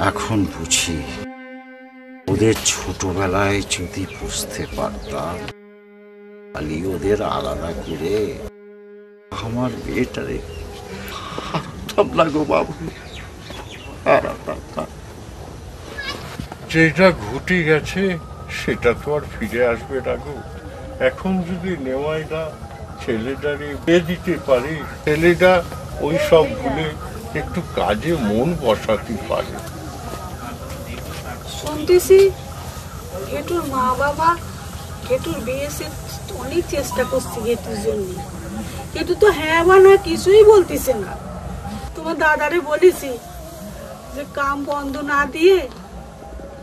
এখন বুঝি, ওদের ছোটবেলায় যদি বুঝতে পারতাম, খালি ওদের আলাদা করে আমার মেয়েটারে হারাতাম না গো বাবু, হারাতাম না। যেটা ঘটে গেছে সেটা তো আর ফিরে আসবে না গো। এখন যদি নেওয়াইটা ছেলেটারে বিয়ে দিতে পারে, ছেলেটা ওই সব ভুলে একটু কাজে মন বসাতে পারে। শুনতেছি ঘেটুর মা বাবা ঘেটুর বিয়ে অনেক চেষ্টা করছে ঘেটুর জন্য। ঘেটু তো হ্যাঁ বা না কিছুই বলতেছে না। তোমার দাদারে বলেছি যে কাম বন্ধ না দিয়ে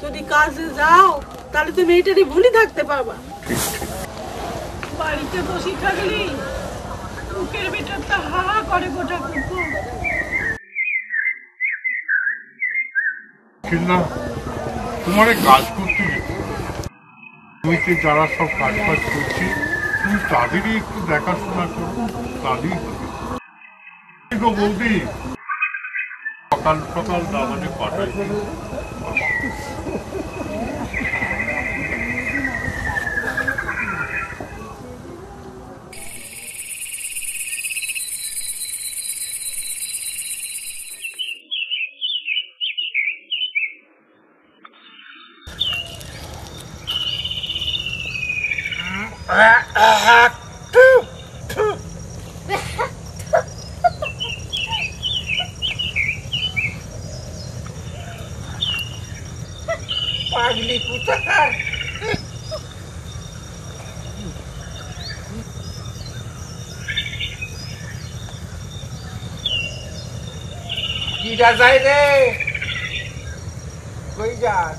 যদি কাজে যাও তাহলে তুমি মেয়েটারই ভুলে থাকতে পারবা। বাড়িতে বসে থাকলি বুকের ভিতরটা হা করে গোটা কুকু। কিন্তু তোমার কাজ করতে যেতে হবে। তুমি তো যারা সব কাজ বাজ করছি, তুমি তাদেরই একটু দেখাশোনা করো, তাদেরই হবে। বৌদি, সকাল সকাল দাবানে পাঠাই। পাগলি কোথাকার। কিটা যাই রে, কই যাস?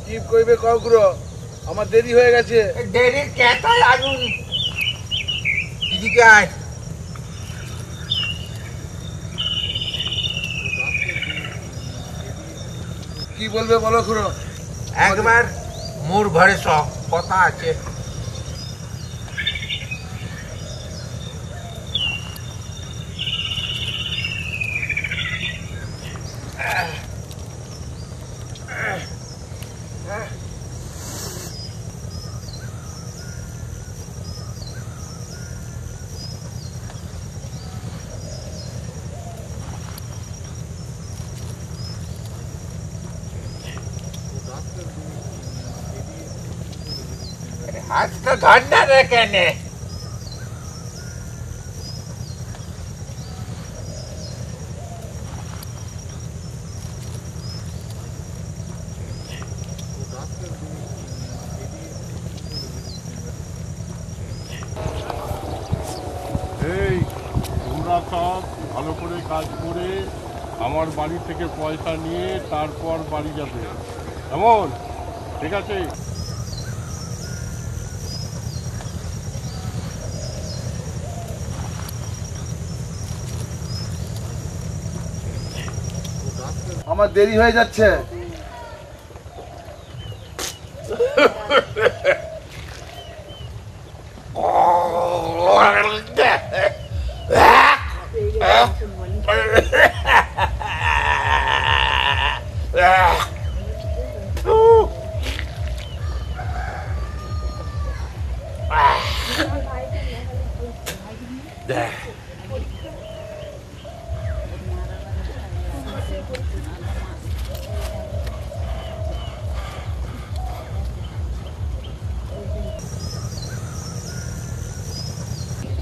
কি কইবে কগ্র, আমার দেরি হয়ে গেছে। দেরির কেতায় আগুন। এদিকে আয়। কি বলবে বলো খুড়ো? একবার মোর ঘরে সব কথা আছে। হাতটা ঠান্ডা রেখে নে। এই তোমরা সব ভালো করে কাজ করে আমার বাড়ি থেকে পয়সা নিয়ে তারপর বাড়ি যাবে, কেমন? ঠিক আছে? আমার দেরি হয়ে যাচ্ছে।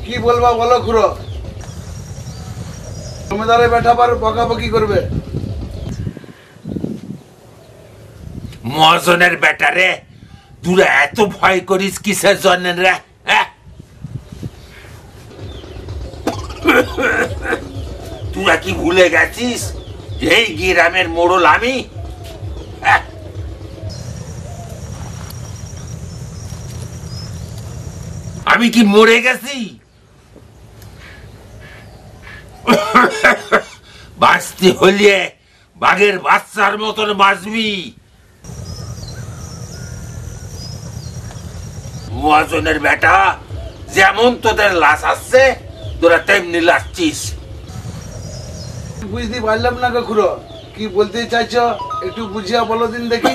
কি বলবা বলো খুড়ো? জমিদারে বেটা পার বকাবকি করবে। মহাজনের বেটারে তোরা এত ভয় করিস কিসের জন্য রে? তোরা কি ভুলে গেছিস এই গ্রামের মোড়ল আমি? আমি কি মরে গেছি? বাঁচতে হলে বাঘের বাচ্চার মতন বাঁচবি। মহাজনের বেটা যেমন তোদের লাশ আসছে তোরা তেমনি লাচ্ছিস। বুঝতে পারলাম না গো খুড়ো, কি বলতে চাইছো একটু বুঝিয়া বলো দিন দেখি।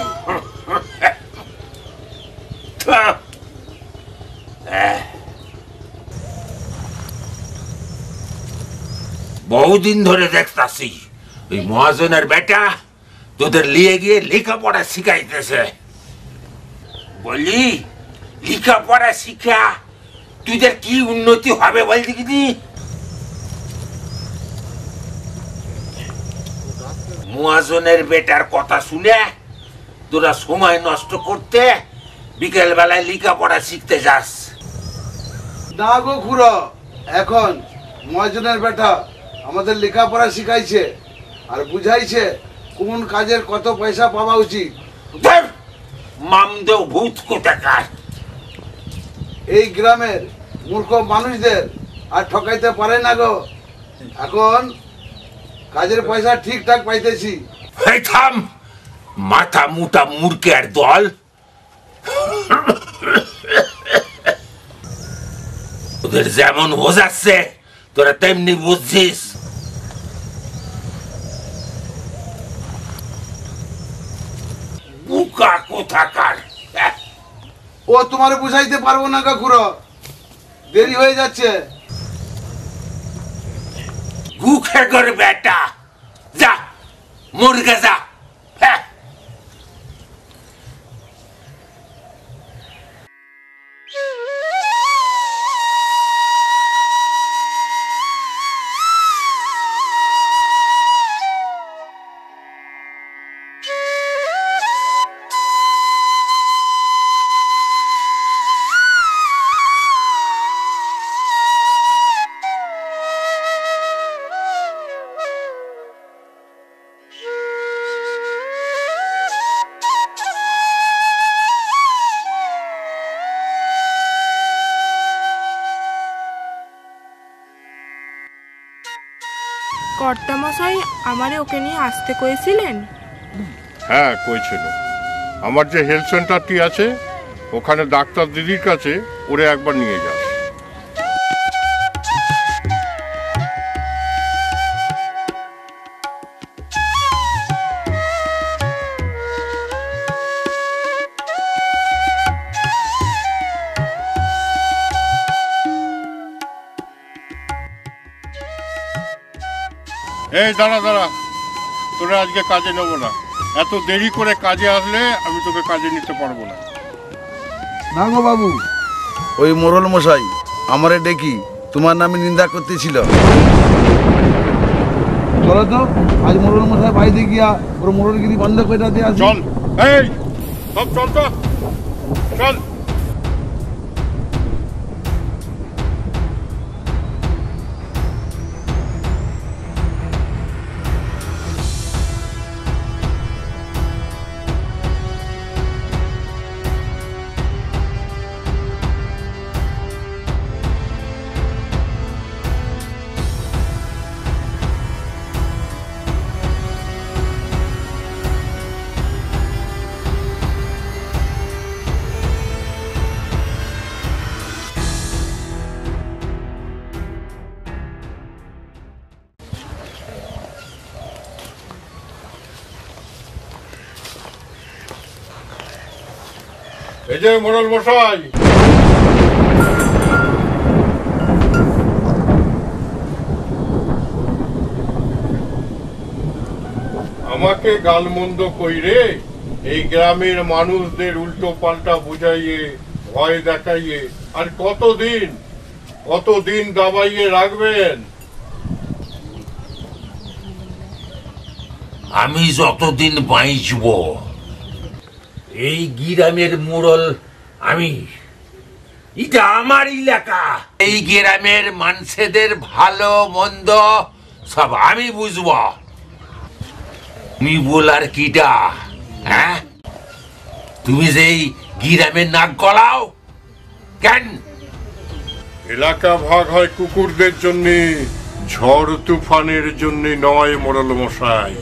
বহুদিন ধরে দেখতাছি ওই মহাজনের বেটা তোদের লিয়ে গিয়ে লেখাপড়া শিখাইতেছে। বলি লেখাপড়া শিখা তুইদের কি উন্নতি হবে বলছি কি? মহাজনের বেটার কথা শুনে তোরা সময় নষ্ট করতে বিকেল বেলায় লেখাপড়া শিখতে যাস। না গো খুড়ো, এখন মহাজনের বেটা আমাদের লেখাপড়া শিখাইছে আর বুঝাইছে কোন কাজের কত পয়সা পাওয়া উচিত। মামদেও ভূত কোথাকার। এই গ্রামের মূর্খ মানুষদের আর ঠকাইতে পারে না গো। এখন কাজের পয়সা ঠিকঠাক পাইতেছি। থাম, মাথা মুটা মূর্খের দল। ওদের যেমন বোঝাচ্ছে তোরা তেমনি বুঝছিস। বুকা কোথাকার। ও তোমার বুঝাইতে পারবো না গো খুড়ো, দেরি হয়ে যাচ্ছে। গুখে করে বেটা যা মুরগে যা। কর্তামশাই আমারে ওকে নিয়ে আসতে কইছিলেন? হ্যাঁ কইছিল। আমার যে হেলথ সেন্টারটি আছে ওখানে ডাক্তার দিদির কাছে ওরে একবার নিয়ে যাস। এই দাঁড়া দাঁড়া, তোরা আজকে কাজে নেবো না। এত দেরি করে কাজে আসলে আমি তোকে কাজে নিতে পারবো না। না গো বাবু, ওই মোড়ল মশাই আমারে ডেকি তোমার নামে নিন্দা করতেছিল। চলো তো আজ মোড়ল মশাই বাড়িতে গিয়া ওর মোড়লগিরি বন্ধ করে দিয়ে আসি। চল, এই সব চল তো, চল। এই যে মোড়ল মশাই, আমাকে গালমন্দ কইরে এই গ্রামের মানুষদের উল্টো পাল্টা বুঝাইয়ে ভয় দেখাইয়ে আর কতদিন দাবাইয়ে রাখবেন? আমি যতদিন বাঁচব এই গ্রামের মোড়ল আমি, এটা আমার এলাকা। এই গ্রামের মানুষদের ভালো মন্দ সব আমি বুঝব। তুমি বলার কিটা? হ্যাঁ, তুমি যে এই গ্রামের নাক গলাও কেন? এলাকা ভাগ হয় কুকুরদের জন্য, ঝড় তুফানের জন্য নয় মোড়ল মশাই।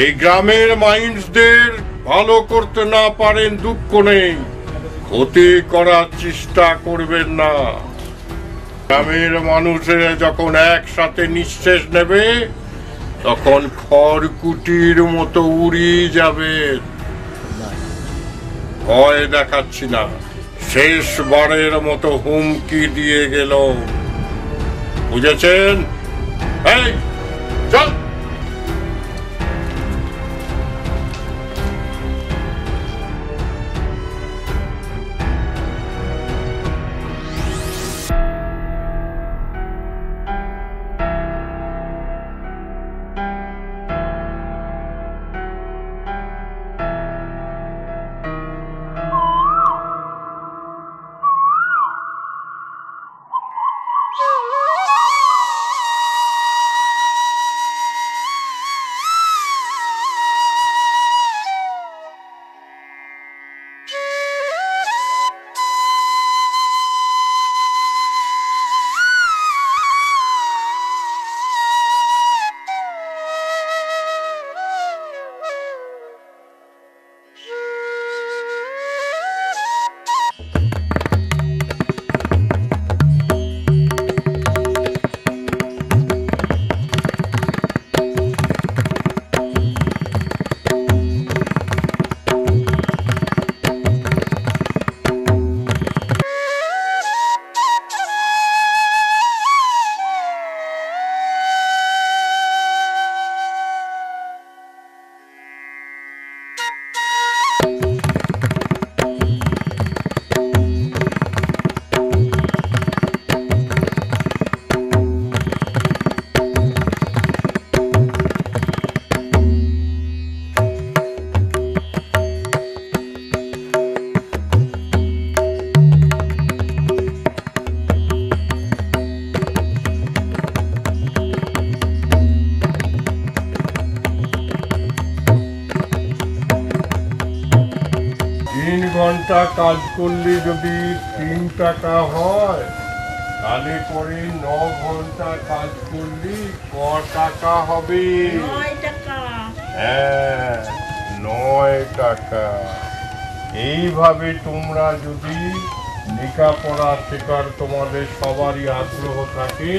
এই গ্রামের মানুষদের ভালো করতে না পারেন দুঃখ নেই, ক্ষতি করার চেষ্টা করবেন না। গ্রামের মানুষেরা যখন একসাথে নিঃশ্বাস নেবে তখন খড়কুটির মতো উড়িয়ে যাবে। ভয় দেখাচ্ছি না, শেষবারের মতো হুমকি দিয়ে গেল, বুঝেছেন? এই চল। ঘন্টা কাজ করলে যদি 3 টাকা হয়, তাহলে পরে 9 ঘন্টা কাজ করলে ক টাকা হবে? 9 টাকা। হ্যাঁ, 9 টাকা। এইভাবে তোমরা যদি লেখাপড়া শেখার তোমাদের সবারই আগ্রহ থাকে,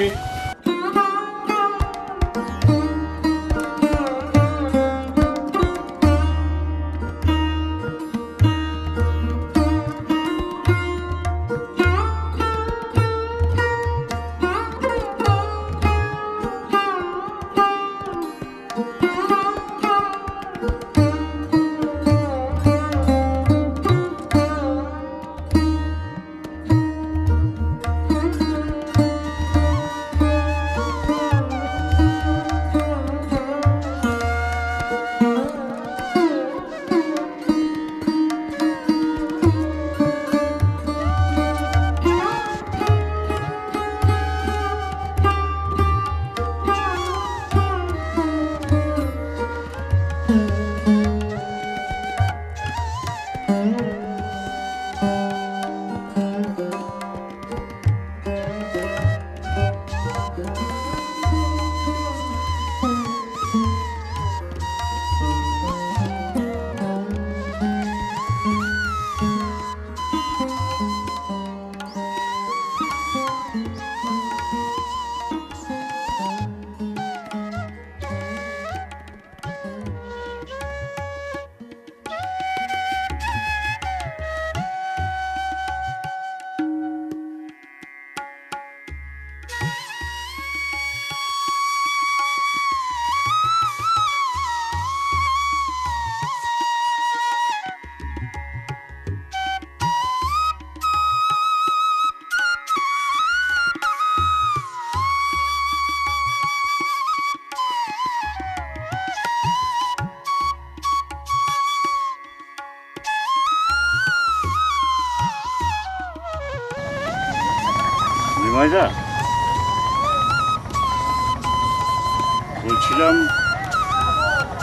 বলছিলাম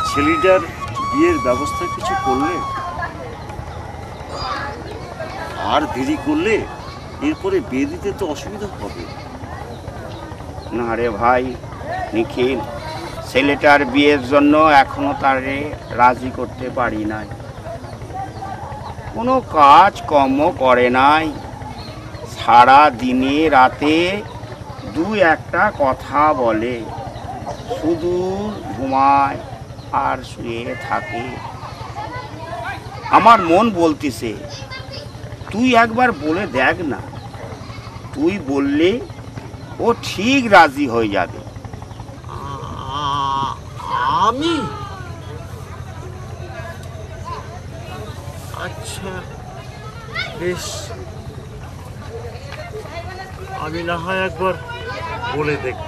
ছেলেটার বিয়ের ব্যবস্থা কিছু করলে? আর দেরি করলে এরপরে বিয়ে দিতে তো অসুবিধা হবে। না রে ভাই নিখিল, ছেলেটার বিয়ের জন্য এখনো তারে রাজি করতে পারি নাই। কোনো কাজ কর্ম করে নাই, সারা দিনে রাতে দু একটা কথা বলে, শুধু ঘুমায় আর শুয়ে থাকে। আমার মন বলতেছে তুই একবার বলে দেখ না। তুই বললে ও ঠিক রাজি হয়ে যাবে। আমি? আচ্ছা বেশ, আমি না হয় একবার বলে দেখব।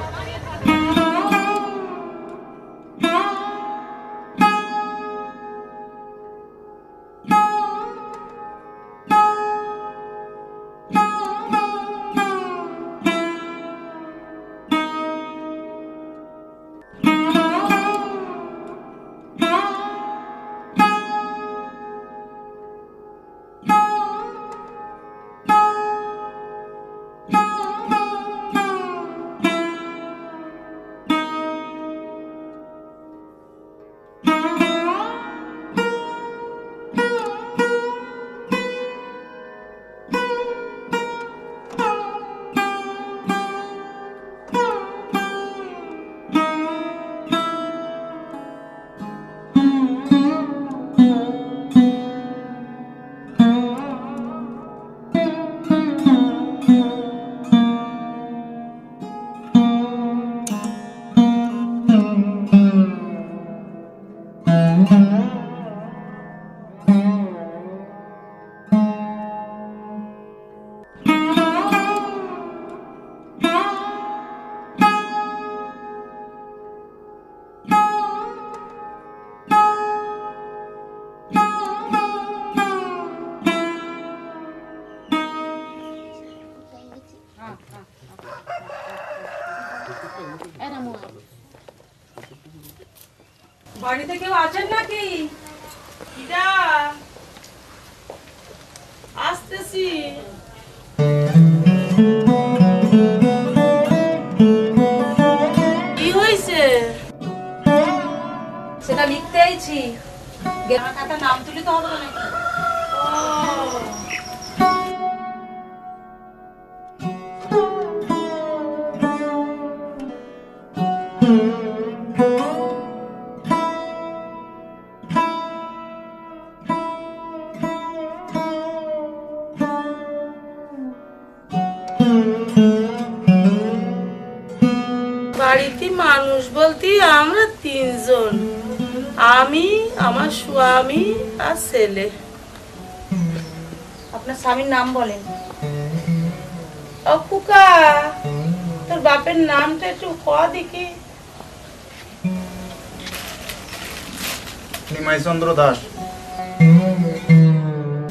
বাড়িতে কেউ আছেন নাকি? আসতেছি। কি হয়েছে? সেটা লিখতে আইছি। খাতার নাম তুলি তো হবে নাকি? বাড়িতে মানুষ বলতে আমরা তিনজন, আমি, আমার স্বামী আর ছেলে। আপনার স্বামীর নাম বলেন। ও কুকা, তোর বাপের নামটা একটু ক দেখি। নিমাইচন্দ্র দাস।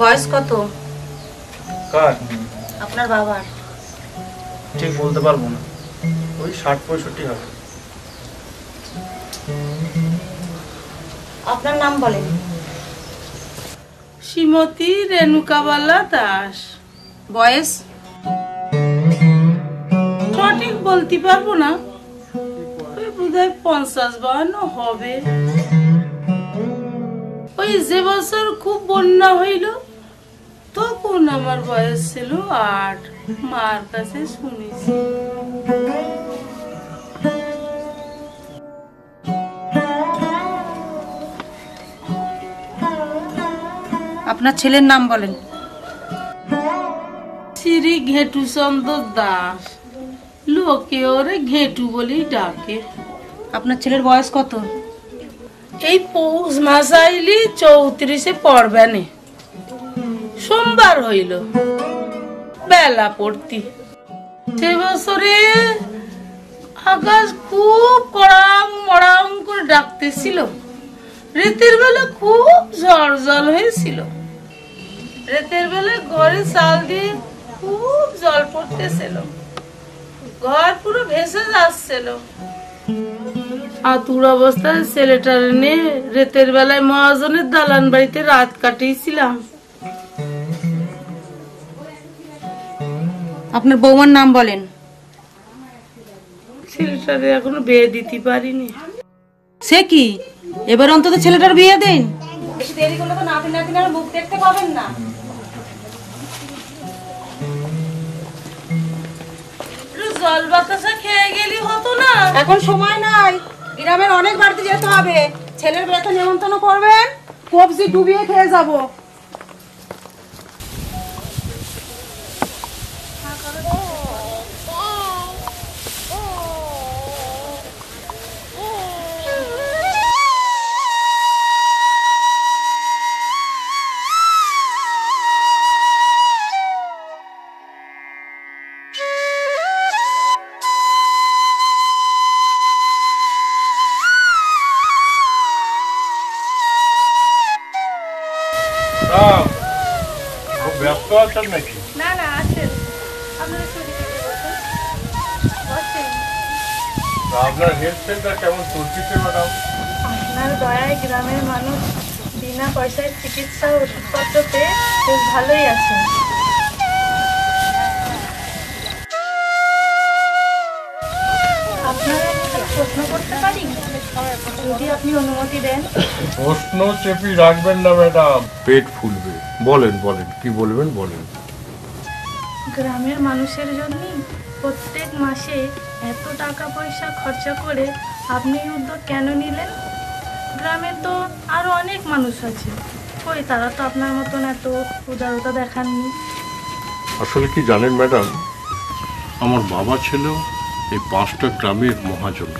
বয়স কত? কার? আপনার বাবার। ঠিক বলতে পারবো না, ওই 60-65 হবে। আপনার নাম বলেন। শ্রীমতী রেণুকাবালা দাস। বয়স? সঠিক বলতে পারবো না, ওই বোধহয় 50-52 হবে। ওই যে বছর খুব বন্যা হইল তখন আমার বয়স ছিল 8, মার কাছে শুনেছি। আপনার ছেলের নাম বলেন। শ্রী ঘেটুচন্দ্র দাস, লোকে ওরে ঘেটু বলেই ডাকে। আপনার ছেলের বয়স কত? এই পৌষ মাস আইলি 34-এ পড়বেনে, সোমবার হইল বেলা পড়তি। সে বছরে আকাশ খুব কড়াং মড়াং করে ডাকতেছিল, রাতের বেলা খুব ঝড় জল হয়েছিল। রাতের বেলা ঘরে চাল দিয়ে খুব জল পড়তেছিল, ঘর পুরো ভেসে যাচ্ছিল। আতুর অবস্থায় ছেলেটার নিয়ে রাতের বেলায় মহাজনের দালান বাড়িতে রাত কাটিয়েছিলাম। আপনার বৌমার নাম বলেন। ছেলেটারে এখনো বিয়ে দিতে পারিনি। সে কি, এবার অন্তত ছেলেটার বিয়ে দিন। বেশি দেরি করলে তো নাতি নাতিনার মুখ দেখতে পাবেন না। জল বাতাসা খেয়ে গেলি হতো না? এখন সময় নাই, গ্রামের অনেক বাড়িতে যেতে হবে। ছেলের বিয়েতে নেমন্তন্ন করবেন, কবজি ডুবিয়ে খেয়ে যাব। খুব ব্যস্ত আছেন নাকি? না না, আছেন। আপনারা বসেন। আপনার হেলথ সেন্টার কেমন চলছে ম্যাডাম? আপনার দয়ায় গ্রামের মানুষ বিনা পয়সায় চিকিৎসা ও ওষুধপত্র পেয়ে বেশ ভালোই আছে। আপনারা প্রশ্ন করতে পারি যদি আপনি অনুমতি দেন? প্রশ্ন চেপি রাখবেন না ম্যাডাম, পেট ফুলবে। বলেন বলেন, কি বলবেন বলেন। গ্রামের মানুষের জন্য প্রত্যেক মাসে এত টাকা পয়সা খরচা করে আপনি এই উদ্যোগ কেন নিলেন? গ্রামে তো আরো অনেক মানুষ আছে, কই তারা তো আপনার মতন এত উদারতা দেখাননি। আসলে কি জানেন ম্যাডাম, আমার বাবা ছিল এই 5টা গ্রামের মহাজন।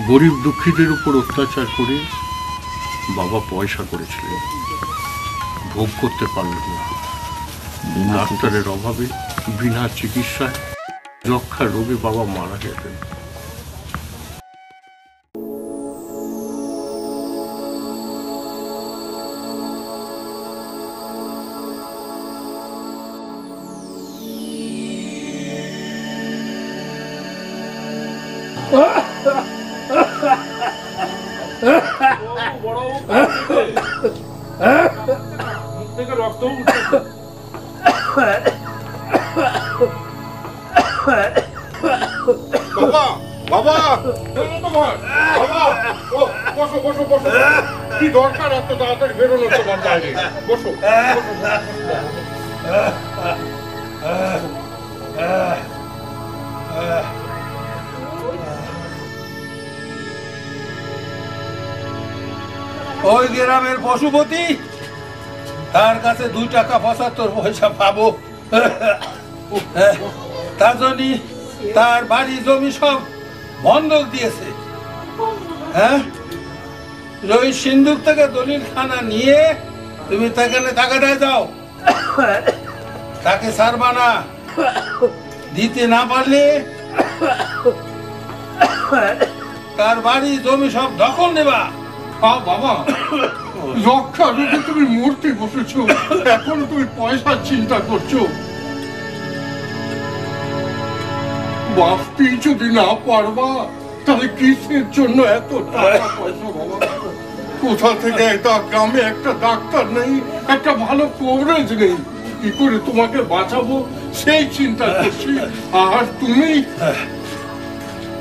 গরিব দুঃখীদের উপর অত্যাচার করে বাবা পয়সা করেছিলেন, ভোগ করতে পারলেন না। ডাক্তারের অভাবে বিনা চিকিৎসায় যক্ষা রোগে বাবা মারা গেলেন। রক্ত বাবা বাবা বাবা, বসো বসো বসো। কি দরকার এত তাড়াতাড়ি বেরোনো তোমার বাইরে? বসো। ওই গ্রামের পশুপতি, তার কাছে 2 টাকা 75 পয়সা পাবো। তার জন্য তার বাড়ি জমি সব বন্ধক দিয়েছে। হ্যাঁ, ওই সিন্ধুক থেকে দলিল খানা নিয়ে তুমি তাকে টাকা দিয়ে দাও। তাকে ছাড়বা না, দিতে না পারলে তার বাড়ি জমি সব দখল নেবা। বাবা, যক্ষা রোগে তুমি মরতে বসেছো, এখন তুমি পয়সার চিন্তা করছো? বাঁচতেই যদি না পারবা তাহলে কিসের জন্য এত টাকা পয়সা? বাবা, কোথা থেকে এটা গ্রামে একটা ডাক্তার নেই, একটা ভালো কভারেজ নেই, কি করে তোমাকে বাঁচাবো সেই চিন্তা করছি। আর তুমি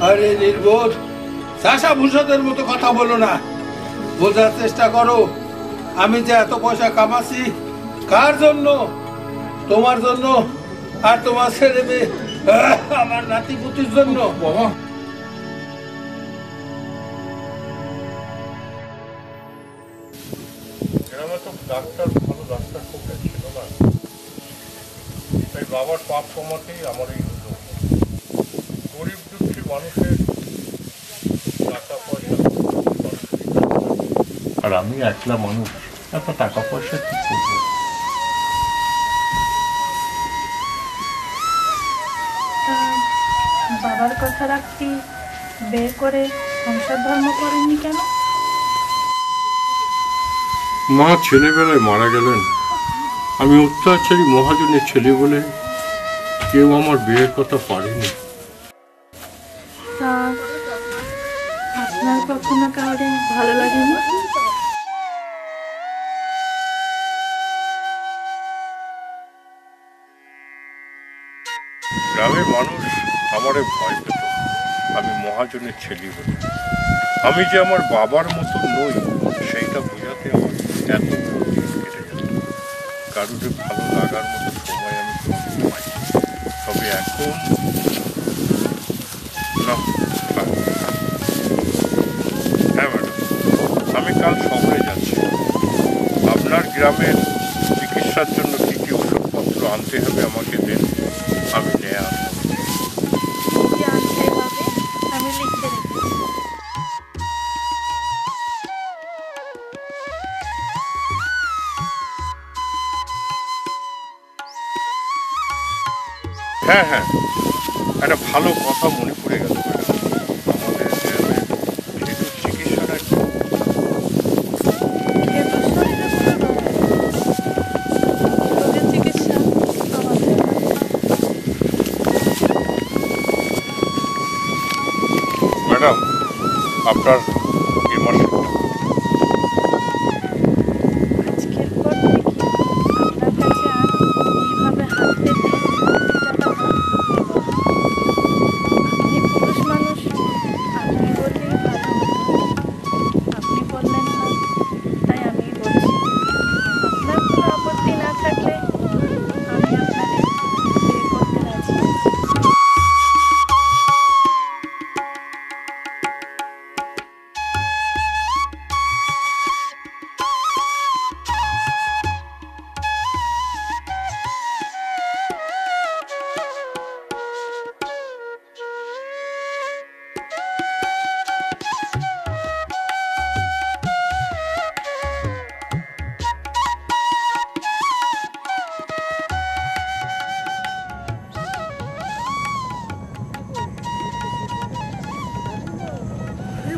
আরে নির্বোধ, চাষা ভূষদের মতো কথা বলো না। বোঝার চেষ্টা করো, আমি যে এত পয়সা কামাচ্ছি কার জন্য? তোমার জন্য আর তোমার ছেলে মেয়ে, আমার নাতি পুতির জন্য। বাবা, গ্রামে তো ডাক্তার, ভালো ডাক্তার খুব ছিল না, তাই বাবার পাপ কমাতেই আমার এই উদ্যোগ। গরিব দুঃখী মানুষের টাকা পয়সা, আর আমি একলা মানুষ, এত টাকা পয়সা কি করবো? বাবার কথা রাখতে বিয়ে করে সংসার ধর্ম করেননি কেন? মা ছেলেবেলায় মারা গেলেন। আমি অত্যাচারী মহাজনের ছেলে বলে কেউ আমার বিয়ের কথা পারেনি। আপনার কখনো কাউরে ভালো লাগেনি? গ্রামের মানুষ আমারে ভয় পেত, আমি মহাজনের ছেলে বলে। আমি যে আমার বাবার মতো নই সেইটা বোঝাতে আমার এত দিন কেটে যেত। কারুরে ভালো লাগার মতো সময় আমি কোনোদিন পাইনি। তবে এখন না। হ্যাঁ ম্যাডাম, আমি কাল শহরে যাচ্ছি। আপনার গ্রামের চিকিৎসার জন্য কি কি ওষুধপত্র আনতে হবে আমাকে দেন, আমি নিয়ে আসবো। আমি লিখতে রেখেছি। হ্যাঁ হ্যাঁ, একটা ভালো কথা মনে পড়ে গেল ম্যাডাম। আমাদের গ্রামের খেতুর চিকিৎসাটা ম্যাডাম, আপনার এই মাসে আজকের পর থেকে আপনার কাছে আর এইভাবে হাত পেতে আপনি পুরুষ মানুষ, আপনি বললেই ভালো হতো। আপনি বললেন না, তাই আমি বলছি। আপনার কোনো আপত্তি না থাকলে আমি আপনাদের বিয়ে করতে রাজি আছি।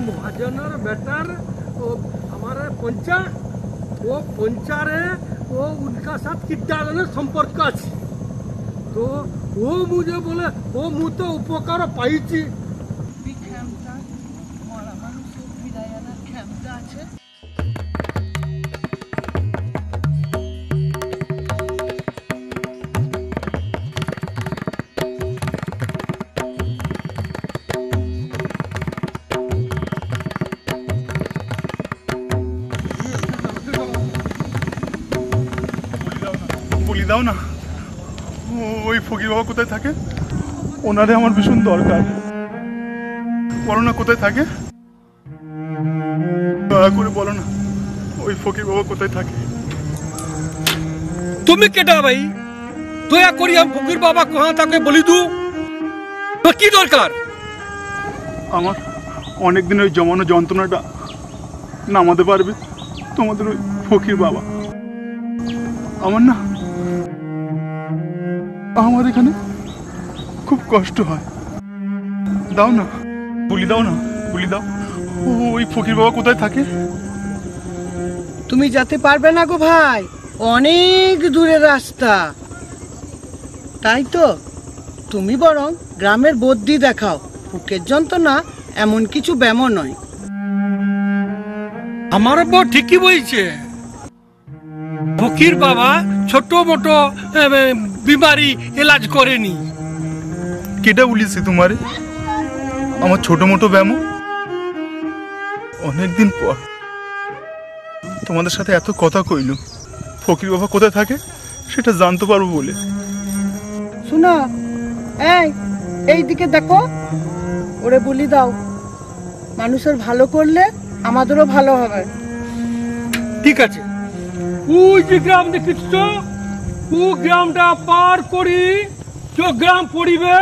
महाजनर बेटर वो हमारे पंचा, वो पंचारे वो उनका साथ कितना संपर्क अच्छे। तो वो मुझे बोले वो मु तो उपकार पाइছি। বলি দাও না, ওই ফকির বাবা কোথায় থাকে? ওনারে আমার ভীষণ দরকার। বলো না কোথায় থাকে, দয়া করে বলো না ওই ফকির বাবা কোথায় থাকে। তুমি কেটা ভাই? দয়া করি हम ফকির বাবা कहाँ থাকে বলি দু। তো কি দরকার? আমার অনেক দিন ওই জমানো যন্ত্রণাটা নামাতে পারবে তোমাদের ওই ফকির বাবা? আমার না, আমার এখানে খুব কষ্ট হয়। দাও না, বলি দাও না, বলি দাও ওই ফকির বাবা কোথায় থাকে। তুমি যেতে পারবে না গো ভাই, অনেক দূরের রাস্তা। তাই তো তুমি বরং গ্রামের বদ্যি দেখাও। বুকের যন্ত্রণা এমন কিছু ব্যামো নয়। আমার বউ ঠিকই বলছে। ফকির বাবা ছোট মোটো বিমারি এলাজ করেনি। কেটা বলিছে তোমারে আমার ছোট মোটো ব্যামো? অনেকদিন পর তোমাদের সাথে এত কথা কইল, ফকির বাবা কোথায় থাকে সেটা জানতে পারবো বলে। শোনো, এই দিকে দেখো, ওরে বলি দাও। মানুষের ভালো করলে আমাদেরও ভালো হবে। ঠিক আছে, ওই যে গ্রাম দেখিস তো, ও গ্রামটা পার করি जो ग्राम पड़िबे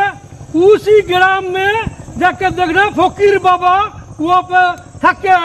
उसी ग्राम में जाके देखना फकीर बाबा वहाँ पे थके।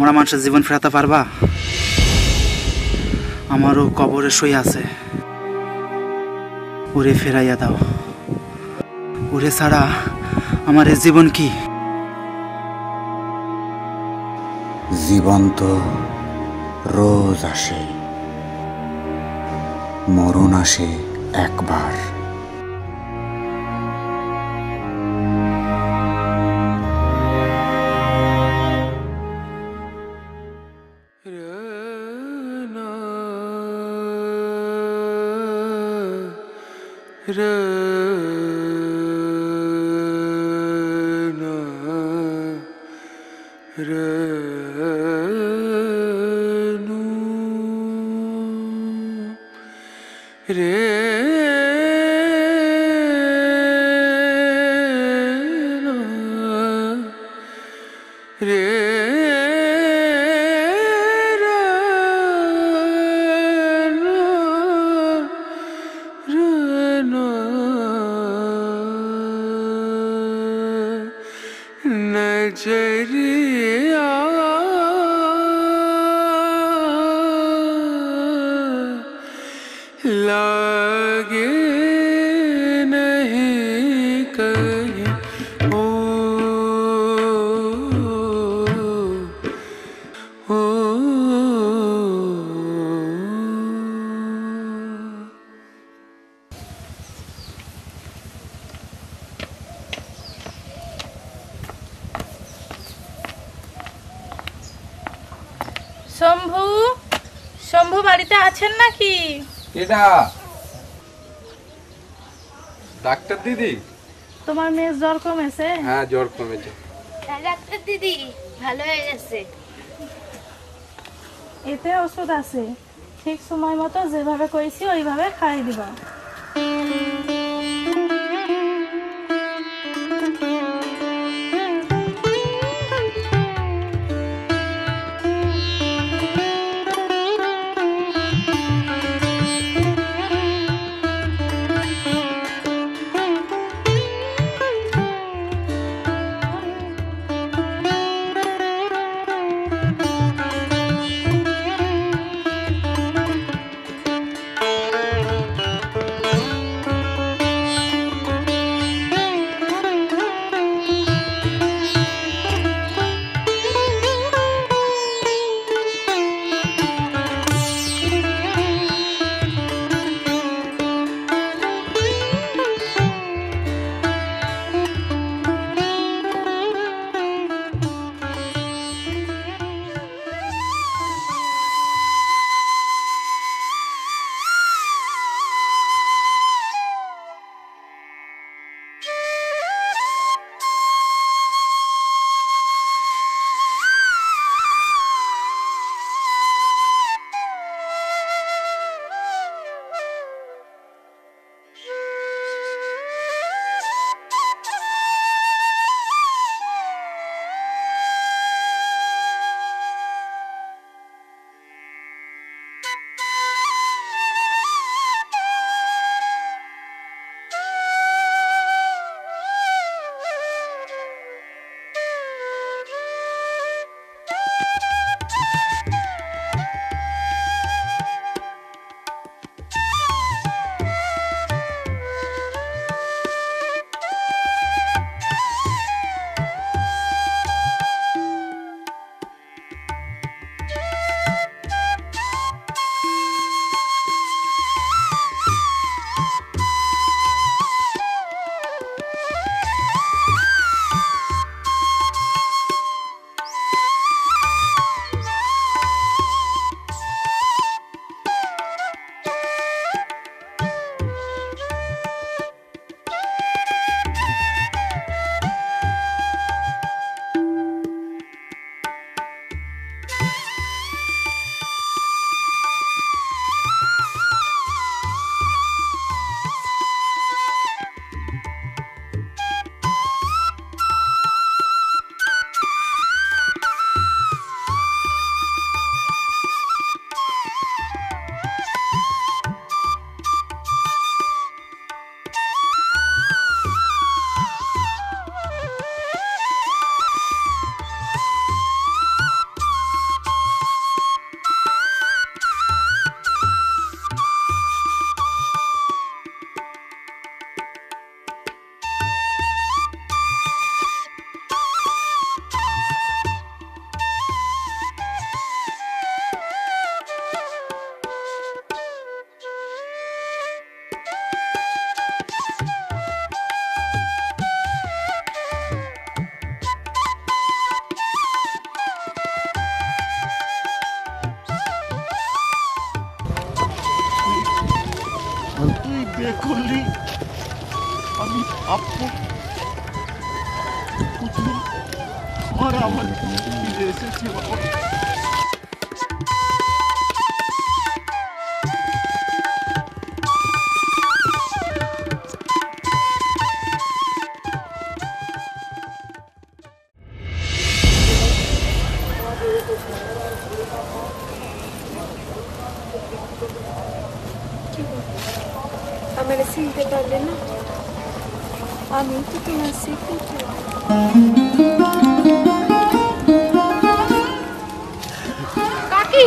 মরা মানুষের জীবন ফেরাতে পারবা? আমারও কবরে সই আছে, ওরে ফেরাইয়া দাও। ওরে ছাড়া আমার এ জীবন কি? জীবন তো রোজ আসে, মরণ আসে একবার। नजरिया लागे नहीं कहीं ओ, ओ, শম্ভু, শম্ভু বাড়িতে আছেন নাকি? এটা ডাক্তার দিদি? তোমার মেয়ের জ্বর কমেছে? হ্যাঁ জ্বর কমেছে। ডাক্তার দিদি ভালো হয়ে গেছে। এতে ওষুধ আছে, ঠিক সময় মতো যেভাবে কইছি ওইভাবে খাইয়ে দিবা। কে করলি? আমি আপু আর আমার ফিরে এসেছে বাবা। আমার চিনতে পারলে না? আমি তো তোমার শিখতে। কাকি,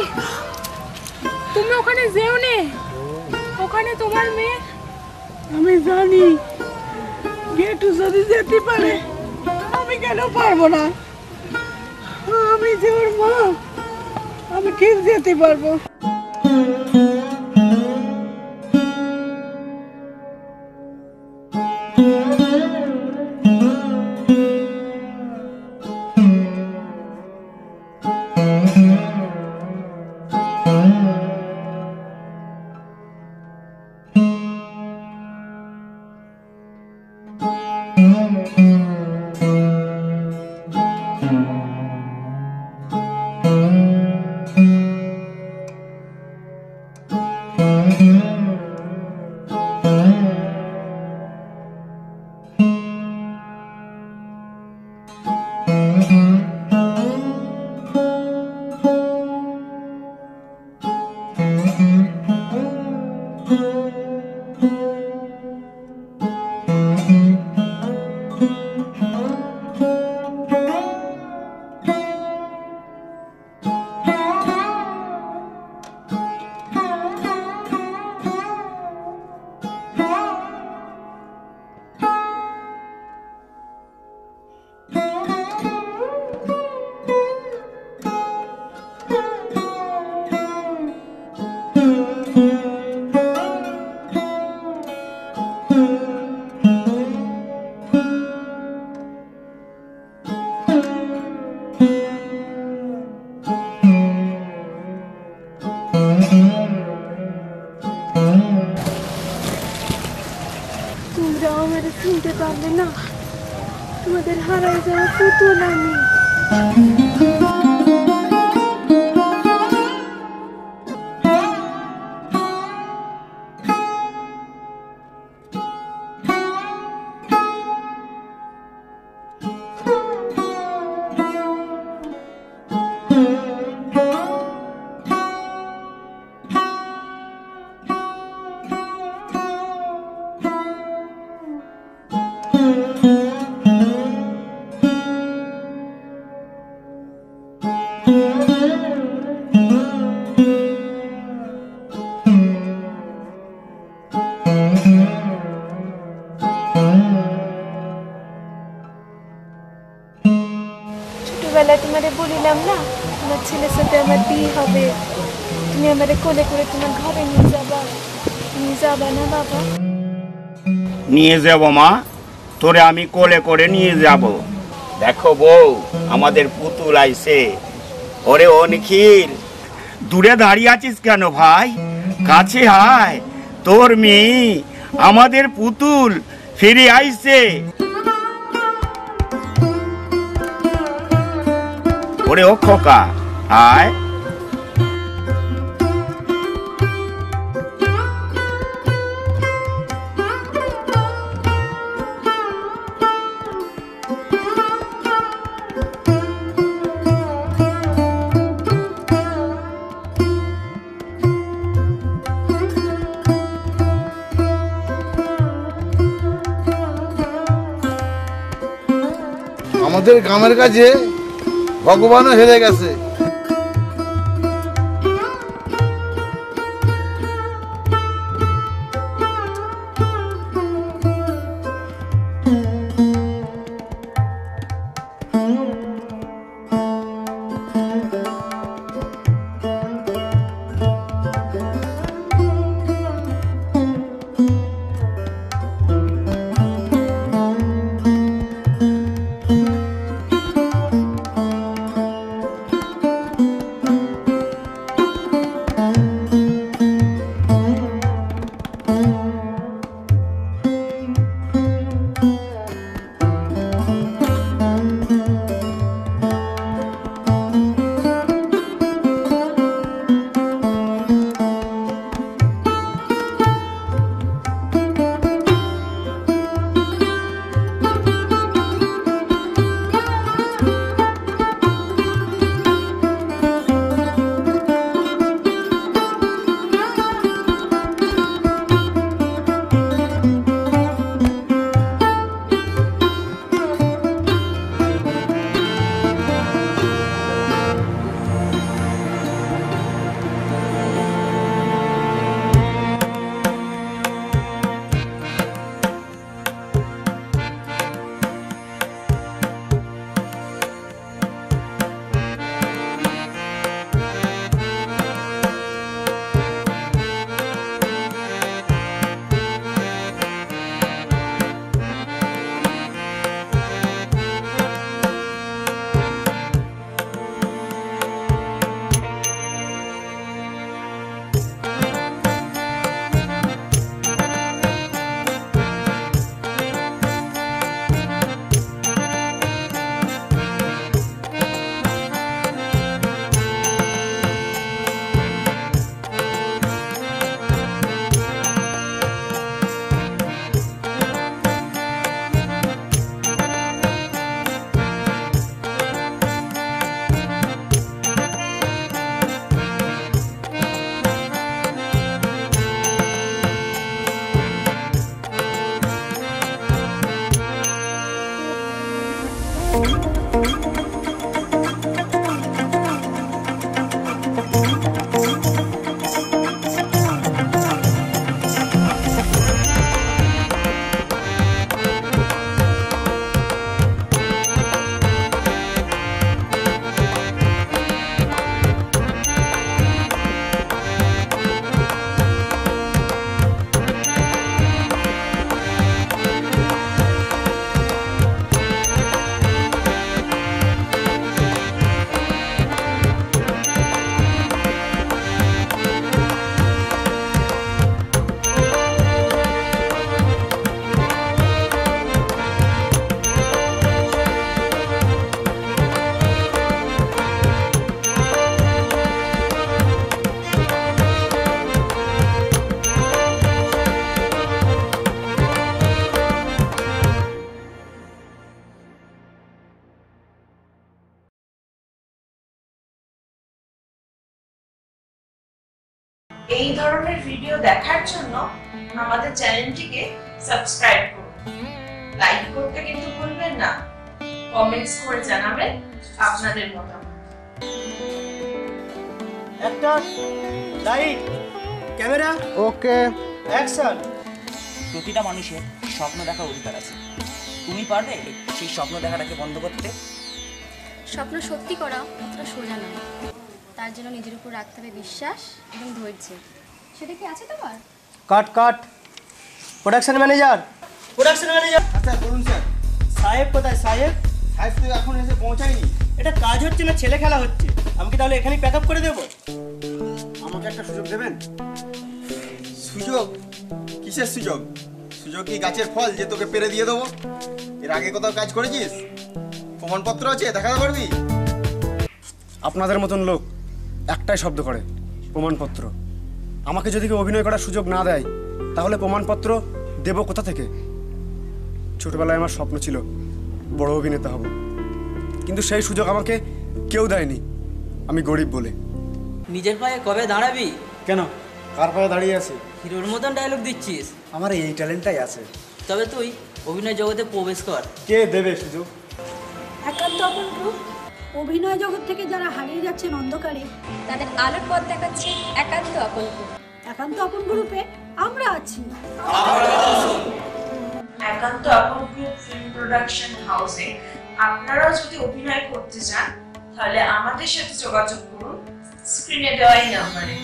তুমি ওখানে যেও নে, ওখানে তোমার মেয়ে। আমি জানি গেটু যদি যেতে পারে আমি কেন পারবো না? আমি যে ওর মা, আমি ঠিক যেতে পারবো। তোমরা আমার চিনতে পারলে না? তোমাদের হারাই যাওয়া পুতুল আমি। ছোটবেলায় তোমারে বলিলাম না তোমার ছেলের সাথে আমার বিয়ে হবে, তুমি আমারে কোলে করে তোমার ঘরে নিয়ে যাবা। তুমি যাবা না বাবা? নিয়ে যাব মা, তোরে আমি কোলে করে নিয়ে যাব। দেখো বউ, আমাদের পুতুল আইছে। ওরে ও নিখিল, দূরে দাঁড়িয়ে আছিস কেন ভাই? কাছে আয়, তোর মেয়ে আমাদের পুতুল ফিরে আইছে। ওরে ও খোকা, আয়। আমাদের গ্রামের কাছে ভগবানও হেরে গেছে। এই ধরনের ভিডিও দেখার জন্য আমাদের চ্যানেলটিকে সাবস্ক্রাইব করুন। লাইক করতে কিন্তু ভুলবেন না। কমেন্টস করে জানাবেন আপনাদের মতামত। একটা লাইট, ক্যামেরা, ওকে, অ্যাকশন। প্রতিটা মানুষের স্বপ্ন দেখার অধিকার আছে। তুমি পারবে সেই স্বপ্ন দেখাটাকে বন্ধ করতে? স্বপ্ন সত্যি করা অতটা সোজা নয়, তার জন্য নিজের উপর রাখতে হবে বিশ্বাস এবং ধৈর্য। সেটা কি আছে তোমার? Cut cut. Production manager, production manager. আচ্ছা বলুন স্যার। সাহেব কোথায়? সাহেব সাহেব তো এখন এসে পৌঁছায়নি। এটা কাজ হচ্ছে না ছেলে খেলা হচ্ছে? আমি কি তাহলে এখানেই প্যাক আপ করে দেবো? আমাকে একটা সুযোগ দেবেন? সুযোগ? কিসের সুযোগ? সুযোগ কি গাছের ফল যে তোকে পেরে দিয়ে দেবো? এর আগে কোথাও কাজ করেছিস? প্রমাণপত্র আছে, দেখাতে পারবি? আপনাদের মতন লোক একটাই শব্দ করে, প্রমাণপত্র। আমাকে যদি কেউ অভিনয় করার সুযোগ না দেয় তাহলে প্রমাণপত্র দেব কোথা থেকে? ছোটবেলায় আমার স্বপ্ন ছিল বড় অভিনেতা হব, কিন্তু সেই সুযোগ আমাকে কেউ দেয়নি, আমি গরিব বলে। নিজের পায়ে কবে দাঁড়াবি? কেন, কার পায়ে দাঁড়িয়ে আছে? হিরোর মতন ডায়লগ দিচ্ছিস। আমার এই ট্যালেন্টটাই আছে। তবে তুই অভিনয় জগতে প্রবেশ কর। কে দেবে সুযোগ? একান্ত আপন গ্রুপ, অভিনয় জগৎ থেকে যারা হারিয়ে যাচ্ছেন অন্ধকারে, তাদের আলোর পথ দেখাচ্ছে একান্ত আপন গ্রুপ। একান্ত আপন গ্রুপে আমরা আছি। একান্ত আপন গ্রুপ ফিল্ম প্রোডাকশন হাউসে আপনারাও যদি অভিনয় করতে চান তাহলে আমাদের সাথে যোগাযোগ করুন স্ক্রিনে দেওয়া এই নাম্বারে।